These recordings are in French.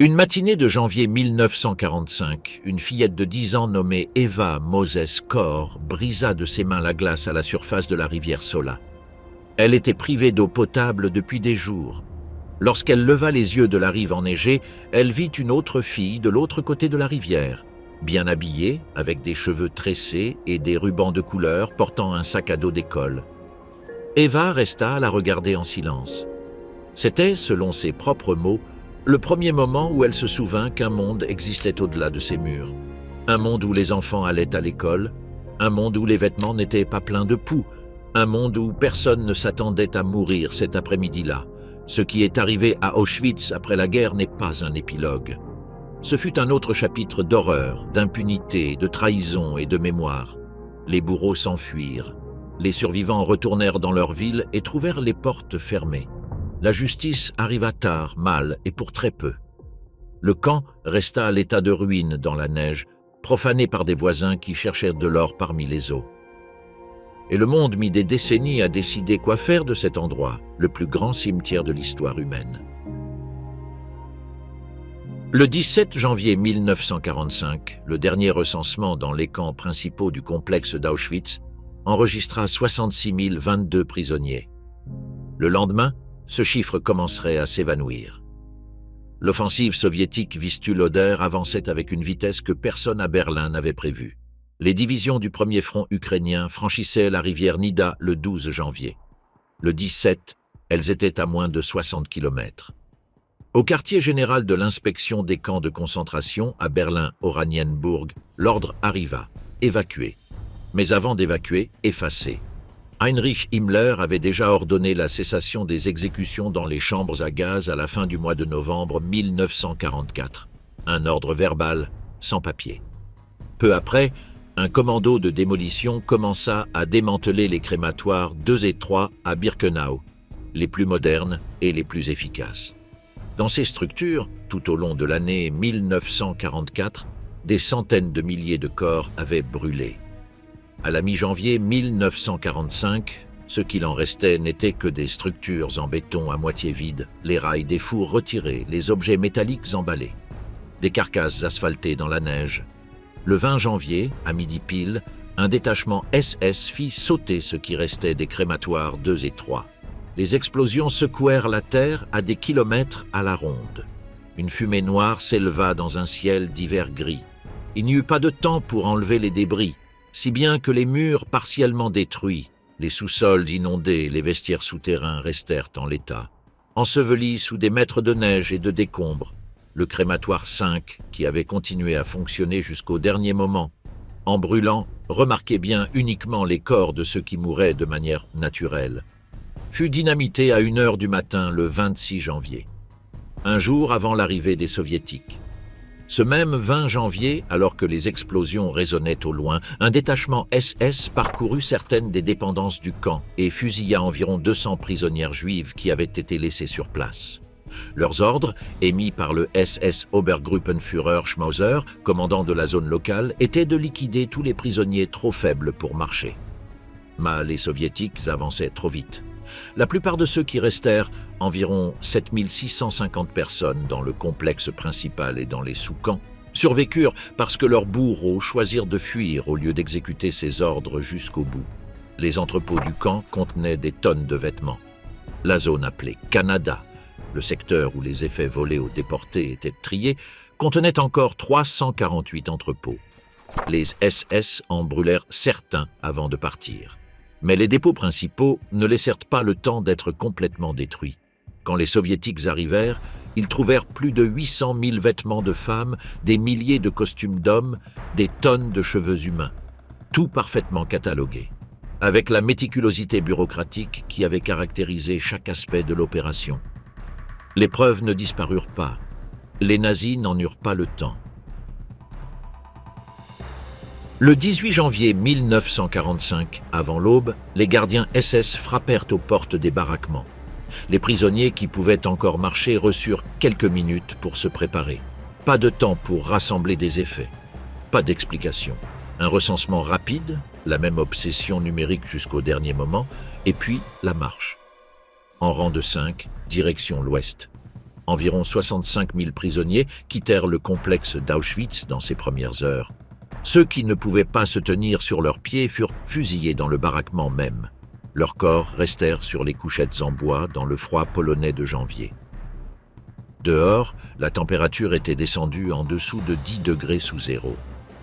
Une matinée de janvier 1945, une fillette de 10 ans nommée Eva Moses Kor brisa de ses mains la glace à la surface de la rivière Sola. Elle était privée d'eau potable depuis des jours. Lorsqu'elle leva les yeux de la rive enneigée, elle vit une autre fille de l'autre côté de la rivière, bien habillée, avec des cheveux tressés et des rubans de couleur, portant un sac à dos d'école. Eva resta à la regarder en silence. C'était, selon ses propres mots, le premier moment où elle se souvint qu'un monde existait au-delà de ces murs. Un monde où les enfants allaient à l'école, un monde où les vêtements n'étaient pas pleins de poux, un monde où personne ne s'attendait à mourir cet après-midi-là. Ce qui est arrivé à Auschwitz après la guerre n'est pas un épilogue. Ce fut un autre chapitre d'horreur, d'impunité, de trahison et de mémoire. Les bourreaux s'enfuirent. Les survivants retournèrent dans leur ville et trouvèrent les portes fermées. La justice arriva tard, mal et pour très peu. Le camp resta à l'état de ruine dans la neige, profané par des voisins qui cherchèrent de l'or parmi les eaux. Et le monde mit des décennies à décider quoi faire de cet endroit, le plus grand cimetière de l'histoire humaine. Le 17 janvier 1945, le dernier recensement dans les camps principaux du complexe d'Auschwitz enregistra 66 022 prisonniers. Le lendemain, ce chiffre commencerait à s'évanouir. L'offensive soviétique Vistule-Oder avançait avec une vitesse que personne à Berlin n'avait prévue. Les divisions du premier front ukrainien franchissaient la rivière Nida le 12 janvier. Le 17, elles étaient à moins de 60 km. Au quartier général de l'inspection des camps de concentration à Berlin-Oranienburg, l'ordre arriva, évacuer. Mais avant d'évacuer, effacer. Heinrich Himmler avait déjà ordonné la cessation des exécutions dans les chambres à gaz à la fin du mois de novembre 1944. Un ordre verbal, sans papier. Peu après, un commando de démolition commença à démanteler les crématoires 2 et 3 à Birkenau, les plus modernes et les plus efficaces. Dans ces structures, tout au long de l'année 1944, des centaines de milliers de corps avaient brûlé. À la mi-janvier 1945, ce qu'il en restait n'était que des structures en béton à moitié vides, les rails des fours retirés, les objets métalliques emballés, des carcasses asphaltées dans la neige. Le 20 janvier, à midi pile, un détachement SS fit sauter ce qui restait des crématoires 2 et 3. Les explosions secouèrent la terre à des kilomètres à la ronde. Une fumée noire s'éleva dans un ciel d'hiver gris. Il n'y eut pas de temps pour enlever les débris, si bien que les murs partiellement détruits, les sous-sols inondés, les vestiaires souterrains restèrent en l'état. Ensevelis sous des mètres de neige et de décombres, le crématoire 5, qui avait continué à fonctionner jusqu'au dernier moment, en brûlant, remarquez bien uniquement les corps de ceux qui mouraient de manière naturelle, fut dynamité à 1h du matin le 26 janvier, un jour avant l'arrivée des Soviétiques. Ce même 20 janvier, alors que les explosions résonnaient au loin, un détachement SS parcourut certaines des dépendances du camp et fusilla environ 200 prisonnières juives qui avaient été laissées sur place. Leurs ordres, émis par le SS Obergruppenführer Schmauser, commandant de la zone locale, étaient de liquider tous les prisonniers trop faibles pour marcher. Mais les Soviétiques avançaient trop vite. La plupart de ceux qui restèrent, environ 7650 personnes dans le complexe principal et dans les sous-camps, survécurent parce que leurs bourreaux choisirent de fuir au lieu d'exécuter ces ordres jusqu'au bout. Les entrepôts du camp contenaient des tonnes de vêtements. La zone appelée Canada, le secteur où les effets volés aux déportés étaient triés, contenait encore 348 entrepôts. Les SS en brûlèrent certains avant de partir. Mais les dépôts principaux ne laissèrent pas le temps d'être complètement détruits. Quand les Soviétiques arrivèrent, ils trouvèrent plus de 800 000 vêtements de femmes, des milliers de costumes d'hommes, des tonnes de cheveux humains, tout parfaitement catalogué, avec la méticulosité bureaucratique qui avait caractérisé chaque aspect de l'opération. Les preuves ne disparurent pas. Les nazis n'en eurent pas le temps. Le 18 janvier 1945, avant l'aube, les gardiens SS frappèrent aux portes des baraquements. Les prisonniers qui pouvaient encore marcher reçurent quelques minutes pour se préparer. Pas de temps pour rassembler des effets. Pas d'explication. Un recensement rapide, la même obsession numérique jusqu'au dernier moment, et puis la marche. En rang de 5, direction l'ouest. Environ 65 000 prisonniers quittèrent le complexe d'Auschwitz dans ses premières heures. Ceux qui ne pouvaient pas se tenir sur leurs pieds furent fusillés dans le baraquement même. Leurs corps restèrent sur les couchettes en bois dans le froid polonais de janvier. Dehors, la température était descendue en dessous de 10 degrés sous zéro.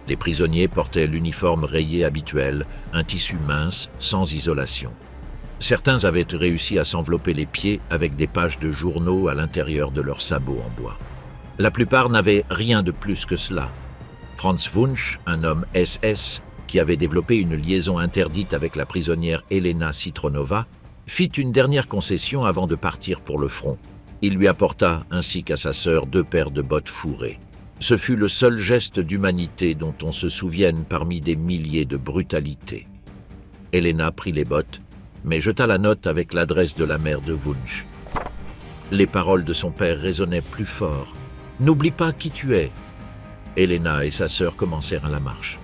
Les prisonniers portaient l'uniforme rayé habituel, un tissu mince, sans isolation. Certains avaient réussi à s'envelopper les pieds avec des pages de journaux à l'intérieur de leurs sabots en bois. La plupart n'avaient rien de plus que cela. Franz Wunsch, un homme SS qui avait développé une liaison interdite avec la prisonnière Elena Citronova, fit une dernière concession avant de partir pour le front. Il lui apporta, ainsi qu'à sa sœur, 2 paires de bottes fourrées. Ce fut le seul geste d'humanité dont on se souvienne parmi des milliers de brutalités. Elena prit les bottes, mais jeta la note avec l'adresse de la mère de Wunsch. Les paroles de son père résonnaient plus fort. « N'oublie pas qui tu es !» Elena et sa sœur commencèrent la marche.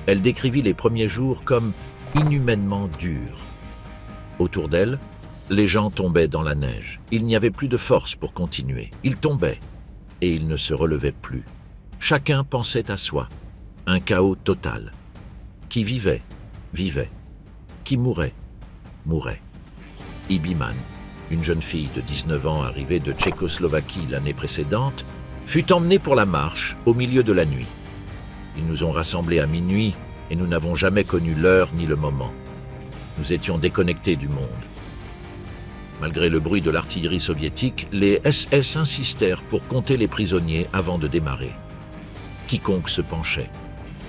Elle décrivit les premiers jours comme inhumainement durs. Autour d'elle, les gens tombaient dans la neige. Il n'y avait plus de force pour continuer. Ils tombaient, et ils ne se relevaient plus. Chacun pensait à soi. Un chaos total. Qui vivait, vivait. Qui mourait, mourait. Ibi Mann, une jeune fille de 19 ans arrivée de Tchécoslovaquie l'année précédente, fut emmenée pour la marche au milieu de la nuit. Ils nous ont rassemblés à minuit et nous n'avons jamais connu l'heure ni le moment. Nous étions déconnectés du monde. Malgré le bruit de l'artillerie soviétique, les SS insistèrent pour compter les prisonniers avant de démarrer. Quiconque se penchait,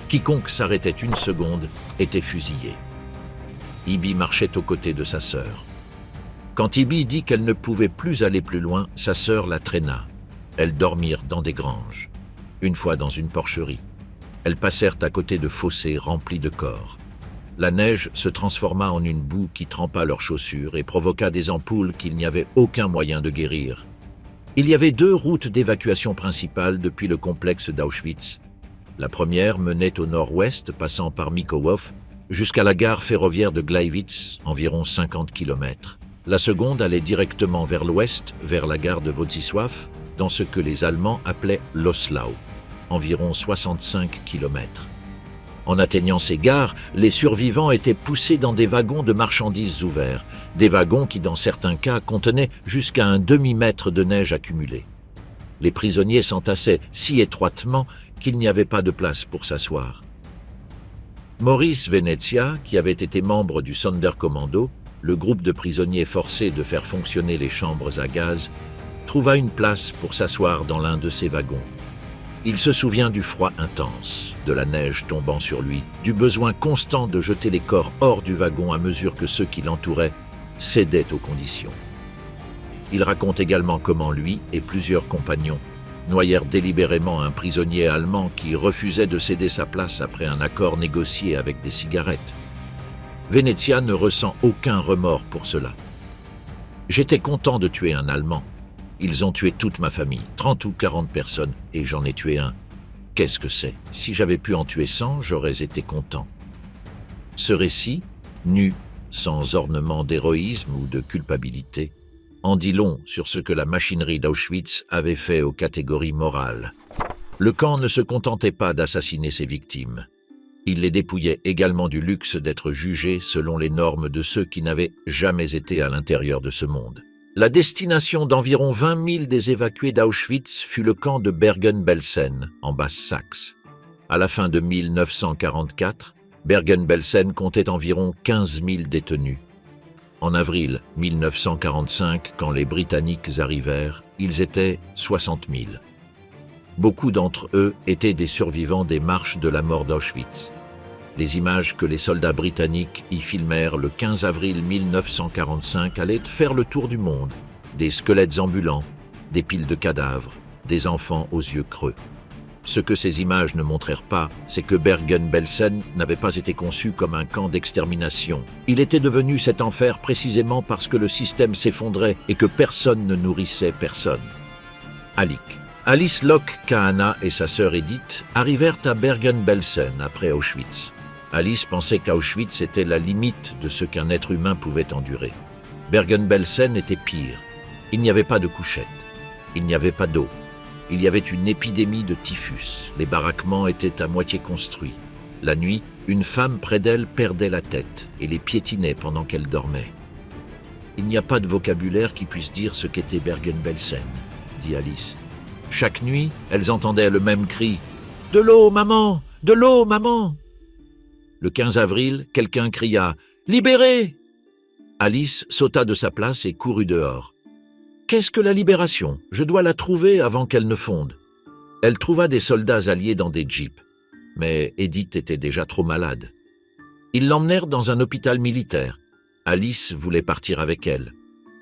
quiconque s'arrêtait une seconde était fusillé. Ibi marchait aux côtés de sa sœur. Quand Ibi dit qu'elle ne pouvait plus aller plus loin, sa sœur la traîna. Elles dormirent dans des granges, une fois dans une porcherie. Elles passèrent à côté de fossés remplis de corps. La neige se transforma en une boue qui trempa leurs chaussures et provoqua des ampoules qu'il n'y avait aucun moyen de guérir. Il y avait 2 routes d'évacuation principales depuis le complexe d'Auschwitz. La première menait au nord-ouest, passant par Mikołów, jusqu'à la gare ferroviaire de Gleiwitz, environ 50 km. La seconde allait directement vers l'ouest, vers la gare de Wodzisław, dans ce que les Allemands appelaient l'Oslau, environ 65 km. En atteignant ces gares, les survivants étaient poussés dans des wagons de marchandises ouverts, des wagons qui dans certains cas contenaient jusqu'à un demi-mètre de neige accumulée. Les prisonniers s'entassaient si étroitement qu'il n'y avait pas de place pour s'asseoir. Maurice Venezia, qui avait été membre du Sonderkommando, le groupe de prisonniers forcés de faire fonctionner les chambres à gaz, trouva une place pour s'asseoir dans l'un de ces wagons. Il se souvient du froid intense, de la neige tombant sur lui, du besoin constant de jeter les corps hors du wagon à mesure que ceux qui l'entouraient cédaient aux conditions. Il raconte également comment lui et plusieurs compagnons noyèrent délibérément un prisonnier allemand qui refusait de céder sa place après un accord négocié avec des cigarettes. Venezia ne ressent aucun remords pour cela. « J'étais content de tuer un Allemand. Ils ont tué toute ma famille, 30 ou 40 personnes, et j'en ai tué un. Qu'est-ce que c'est? Si j'avais pu en tuer 100, j'aurais été content. » Ce récit, nu, sans ornement d'héroïsme ou de culpabilité, en dit long sur ce que la machinerie d'Auschwitz avait fait aux catégories morales. Le camp ne se contentait pas d'assassiner ses victimes. Il les dépouillait également du luxe d'être jugés selon les normes de ceux qui n'avaient jamais été à l'intérieur de ce monde. La destination d'environ 20 000 des évacués d'Auschwitz fut le camp de Bergen-Belsen, en Basse-Saxe. À la fin de 1944, Bergen-Belsen comptait environ 15 000 détenus. En avril 1945, quand les Britanniques arrivèrent, ils étaient 60 000. Beaucoup d'entre eux étaient des survivants des marches de la mort d'Auschwitz. Les images que les soldats britanniques y filmèrent le 15 avril 1945 allaient faire le tour du monde. Des squelettes ambulants, des piles de cadavres, des enfants aux yeux creux. Ce que ces images ne montrèrent pas, c'est que Bergen-Belsen n'avait pas été conçu comme un camp d'extermination. Il était devenu cet enfer précisément parce que le système s'effondrait et que personne ne nourrissait personne. Alice Locke Kahana et sa sœur Edith arrivèrent à Bergen-Belsen après Auschwitz. Alice pensait qu'Auschwitz était la limite de ce qu'un être humain pouvait endurer. Bergen-Belsen était pire. Il n'y avait pas de couchette. Il n'y avait pas d'eau. Il y avait une épidémie de typhus. Les baraquements étaient à moitié construits. La nuit, une femme près d'elle perdait la tête et les piétinait pendant qu'elle dormait. « Il n'y a pas de vocabulaire qui puisse dire ce qu'était Bergen-Belsen », dit Alice. Chaque nuit, elles entendaient le même cri « De l'eau, maman! De l'eau, maman !» Le 15 avril, quelqu'un cria « Libérez !» Alice sauta de sa place et courut dehors. « Qu'est-ce que la libération? Je dois la trouver avant qu'elle ne fonde. » Elle trouva des soldats alliés dans des jeeps, mais Edith était déjà trop malade. Ils l'emmenèrent dans un hôpital militaire. Alice voulait partir avec elle.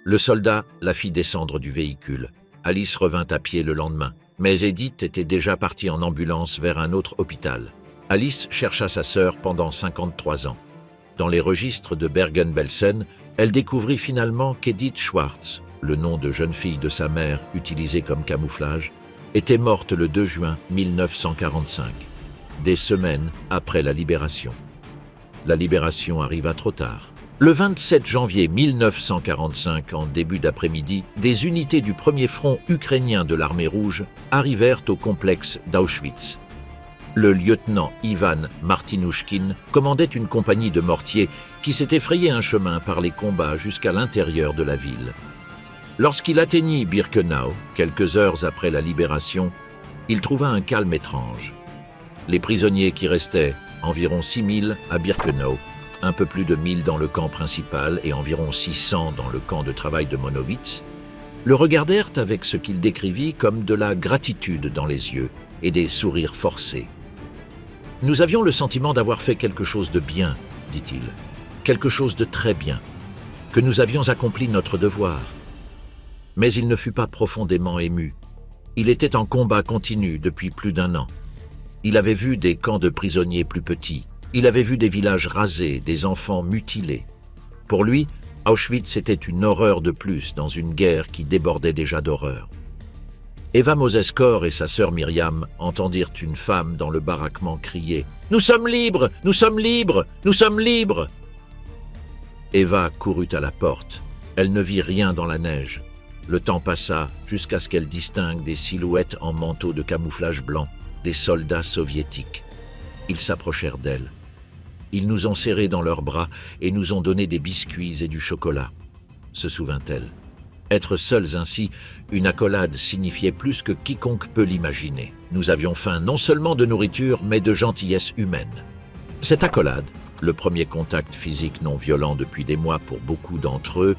Le soldat la fit descendre du véhicule. Alice revint à pied le lendemain, mais Edith était déjà partie en ambulance vers un autre hôpital. Alice chercha sa sœur pendant 53 ans. Dans les registres de Bergen-Belsen, elle découvrit finalement qu'Edith Schwartz, le nom de jeune fille de sa mère utilisé comme camouflage, était morte le 2 juin 1945, des semaines après la libération. La libération arriva trop tard. Le 27 janvier 1945, en début d'après-midi, des unités du premier front ukrainien de l'armée rouge arrivèrent au complexe d'Auschwitz. Le lieutenant Ivan Martinushkin commandait une compagnie de mortiers qui s'était frayé un chemin par les combats jusqu'à l'intérieur de la ville. Lorsqu'il atteignit Birkenau, quelques heures après la libération, il trouva un calme étrange. Les prisonniers qui restaient, environ 6000 à Birkenau, un peu plus de 1000 dans le camp principal et environ 600 dans le camp de travail de Monowitz, le regardèrent avec ce qu'il décrivit comme de la gratitude dans les yeux et des sourires forcés. « Nous avions le sentiment d'avoir fait quelque chose de bien, dit-il, quelque chose de très bien, que nous avions accompli notre devoir. » Mais il ne fut pas profondément ému. Il était en combat continu depuis plus d'1 an. Il avait vu des camps de prisonniers plus petits. Il avait vu des villages rasés, des enfants mutilés. Pour lui, Auschwitz était une horreur de plus dans une guerre qui débordait déjà d'horreur. Eva Moseskor et sa sœur Myriam entendirent une femme dans le baraquement crier « Nous sommes libres! Nous sommes libres! Nous sommes libres !» Eva courut à la porte. Elle ne vit rien dans la neige. Le temps passa jusqu'à ce qu'elle distingue des silhouettes en manteau de camouflage blanc, des soldats soviétiques. Ils s'approchèrent d'elle. Ils nous ont serrés dans leurs bras et nous ont donné des biscuits et du chocolat, se souvint-elle. Être seuls ainsi, une accolade signifiait plus que quiconque peut l'imaginer. Nous avions faim non seulement de nourriture, mais de gentillesse humaine. Cette accolade, le premier contact physique non violent depuis des mois pour beaucoup d'entre eux,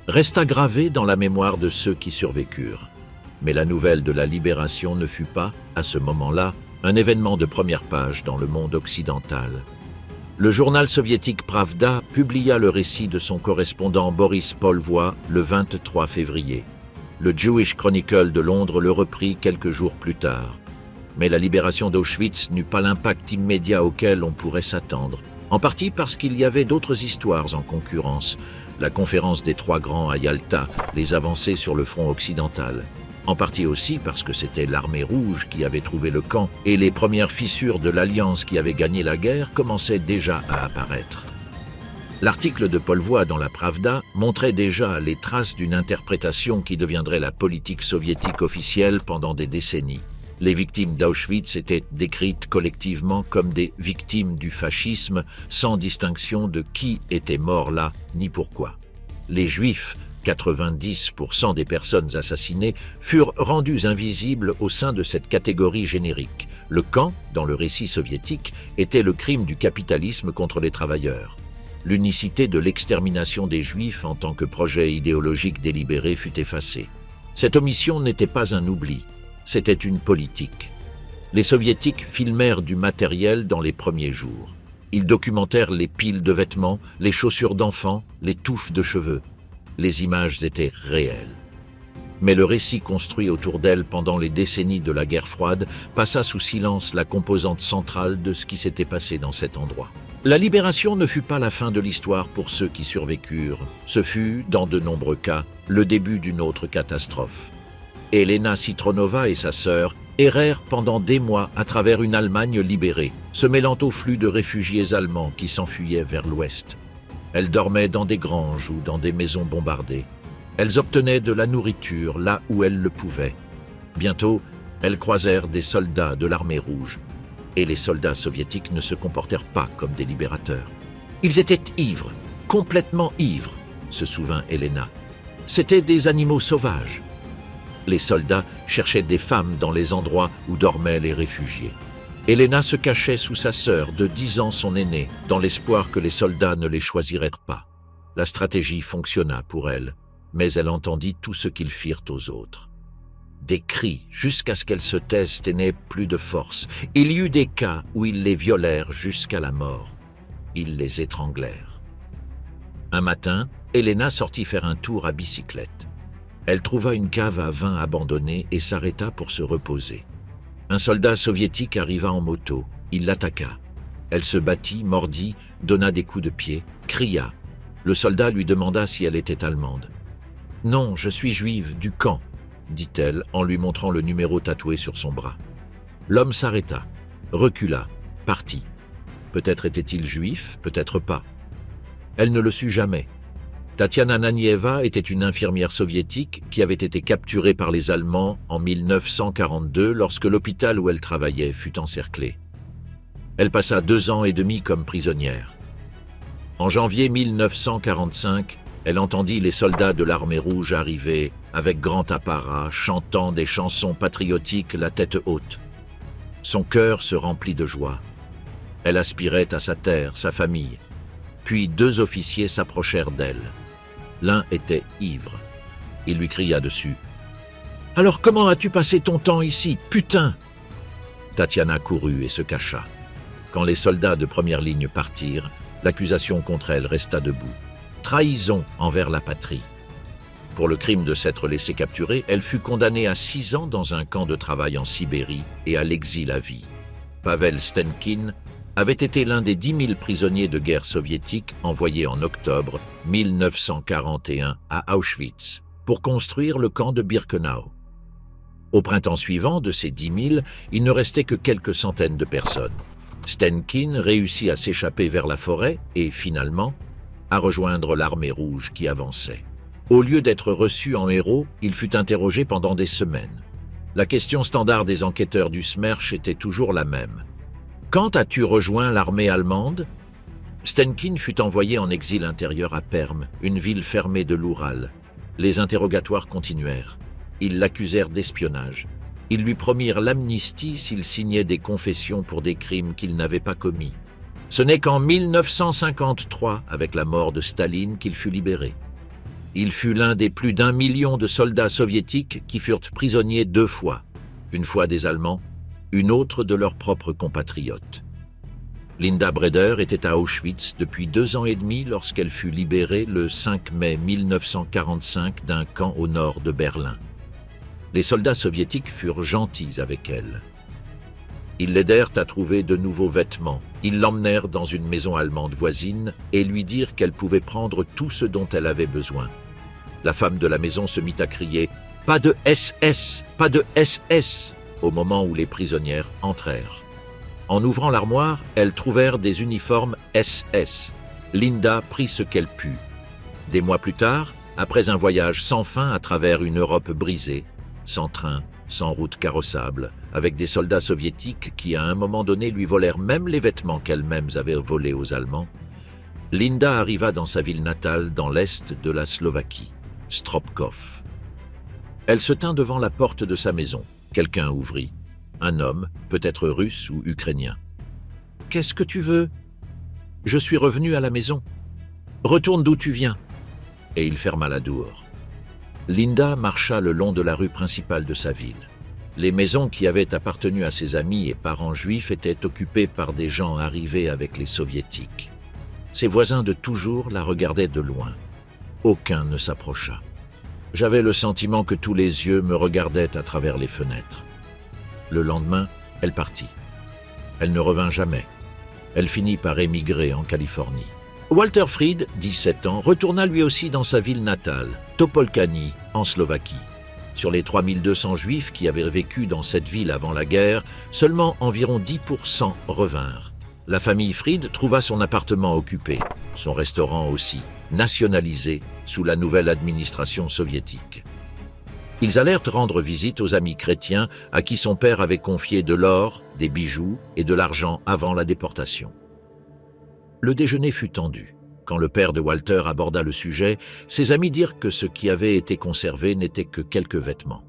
resta gravée dans la mémoire de ceux qui survécurent. Mais la nouvelle de la libération ne fut pas, à ce moment-là, un événement de première page dans le monde occidental. Le journal soviétique Pravda publia le récit de son correspondant Boris Polvoy le 23 février. Le Jewish Chronicle de Londres le reprit quelques jours plus tard. Mais la libération d'Auschwitz n'eut pas l'impact immédiat auquel on pourrait s'attendre, en partie parce qu'il y avait d'autres histoires en concurrence. La conférence des Trois Grands à Yalta, les avancées sur le front occidental. En partie aussi parce que c'était l'armée rouge qui avait trouvé le camp et les premières fissures de l'alliance qui avait gagné la guerre commençaient déjà à apparaître. L'article de Polvoy dans la Pravda montrait déjà les traces d'une interprétation qui deviendrait la politique soviétique officielle pendant des décennies. Les victimes d'Auschwitz étaient décrites collectivement comme des victimes du fascisme, sans distinction de qui était mort là ni pourquoi. Les Juifs, 90% des personnes assassinées, furent rendues invisibles au sein de cette catégorie générique. Le camp, dans le récit soviétique, était le crime du capitalisme contre les travailleurs. L'unicité de l'extermination des Juifs en tant que projet idéologique délibéré fut effacée. Cette omission n'était pas un oubli, c'était une politique. Les Soviétiques filmèrent du matériel dans les premiers jours. Ils documentèrent les piles de vêtements, les chaussures d'enfants, les touffes de cheveux. Les images étaient réelles. Mais le récit construit autour d'elle pendant les décennies de la guerre froide passa sous silence la composante centrale de ce qui s'était passé dans cet endroit. La libération ne fut pas la fin de l'histoire pour ceux qui survécurent. Ce fut, dans de nombreux cas, le début d'une autre catastrophe. Elena Citronova et sa sœur errèrent pendant des mois à travers une Allemagne libérée, se mêlant au flux de réfugiés allemands qui s'enfuyaient vers l'ouest. Elles dormaient dans des granges ou dans des maisons bombardées. Elles obtenaient de la nourriture là où elles le pouvaient. Bientôt, elles croisèrent des soldats de l'armée rouge. Et les soldats soviétiques ne se comportèrent pas comme des libérateurs. Ils étaient ivres, complètement ivres, se souvint Elena. C'étaient des animaux sauvages. Les soldats cherchaient des femmes dans les endroits où dormaient les réfugiés. Elena se cachait sous sa sœur, de 10 ans son aînée, dans l'espoir que les soldats ne les choisiraient pas. La stratégie fonctionna pour elle, mais elle entendit tout ce qu'ils firent aux autres. Des cris jusqu'à ce qu'elles se taisent et n'aient plus de force. Il y eut des cas où ils les violèrent jusqu'à la mort. Ils les étranglèrent. Un matin, Elena sortit faire un tour à bicyclette. Elle trouva une cave à vin abandonnée et s'arrêta pour se reposer. Un soldat soviétique arriva en moto. Il l'attaqua. Elle se battit, mordit, donna des coups de pied, cria. Le soldat lui demanda si elle était allemande. « Non, je suis juive, du camp », dit-elle en lui montrant le numéro tatoué sur son bras. L'homme s'arrêta, recula, partit. Peut-être était-il juif, peut-être pas. Elle ne le sut jamais. Tatiana Nanieva était une infirmière soviétique qui avait été capturée par les Allemands en 1942 lorsque l'hôpital où elle travaillait fut encerclé. Elle passa 2 ans et demi comme prisonnière. En janvier 1945, elle entendit les soldats de l'armée rouge arriver avec grand apparat, chantant des chansons patriotiques la tête haute. Son cœur se remplit de joie. Elle aspirait à sa terre, sa famille. Puis 2 officiers s'approchèrent d'elle. L'un était ivre. Il lui cria dessus. « Alors comment as-tu passé ton temps ici, putain ?» Tatiana courut et se cacha. Quand les soldats de première ligne partirent, l'accusation contre elle resta debout. Trahison envers la patrie. Pour le crime de s'être laissée capturer, elle fut condamnée à 6 ans dans un camp de travail en Sibérie et à l'exil à vie. Pavel Stenkin avait été l'un des 10 000 prisonniers de guerre soviétiques envoyés en octobre 1941 à Auschwitz pour construire le camp de Birkenau. Au printemps suivant, de ces 10 000, il ne restait que quelques centaines de personnes. Stenkin réussit à s'échapper vers la forêt et, finalement, à rejoindre l'armée rouge qui avançait. Au lieu d'être reçu en héros, il fut interrogé pendant des semaines. La question standard des enquêteurs du SMERSH était toujours la même. « Quand as-tu rejoint l'armée allemande ?» Stenkin fut envoyé en exil intérieur à Perm, une ville fermée de l'Oural. Les interrogatoires continuèrent. Ils l'accusèrent d'espionnage. Ils lui promirent l'amnistie s'il signait des confessions pour des crimes qu'il n'avait pas commis. Ce n'est qu'en 1953, avec la mort de Staline, qu'il fut libéré. Il fut l'un des plus d'1 million de soldats soviétiques qui furent prisonniers 2 fois, une fois des Allemands, une autre de leurs propres compatriotes. Linda Breder était à Auschwitz depuis 2 ans et demi lorsqu'elle fut libérée le 5 mai 1945 d'un camp au nord de Berlin. Les soldats soviétiques furent gentils avec elle. Ils l'aidèrent à trouver de nouveaux vêtements. Ils l'emmenèrent dans une maison allemande voisine et lui dirent qu'elle pouvait prendre tout ce dont elle avait besoin. La femme de la maison se mit à crier « Pas de SS, pas de SS !» au moment où les prisonnières entrèrent. En ouvrant l'armoire, elles trouvèrent des uniformes SS. Linda prit ce qu'elle put. Des mois plus tard, après un voyage sans fin à travers une Europe brisée, sans train, sans route carrossable, avec des soldats soviétiques qui à un moment donné lui volèrent même les vêtements qu'elles-mêmes avaient volés aux Allemands, Linda arriva dans sa ville natale dans l'est de la Slovaquie, Stropkov. Elle se tint devant la porte de sa maison. Quelqu'un ouvrit. Un homme, peut-être russe ou ukrainien. « Qu'est-ce que tu veux ?»« Je suis revenu à la maison. »« Retourne d'où tu viens. » Et il ferma la dehors. Linda marcha le long de la rue principale de sa ville. Les maisons qui avaient appartenu à ses amis et parents juifs étaient occupées par des gens arrivés avec les soviétiques. Ses voisins de toujours la regardaient de loin. Aucun ne s'approcha. J'avais le sentiment que tous les yeux me regardaient à travers les fenêtres. Le lendemain, elle partit. Elle ne revint jamais. Elle finit par émigrer en Californie. Walter Fried, 17 ans, retourna lui aussi dans sa ville natale, Topolcany, en Slovaquie. Sur les 3200 juifs qui avaient vécu dans cette ville avant la guerre, seulement environ 10% revinrent. La famille Fried trouva son appartement occupé. son restaurant aussi, nationalisé sous la nouvelle administration soviétique. Ils allèrent rendre visite aux amis chrétiens à qui son père avait confié de l'or, des bijoux et de l'argent avant la déportation. Le déjeuner fut tendu. Quand le père de Walter aborda le sujet, ses amis dirent que ce qui avait été conservé n'était que quelques vêtements.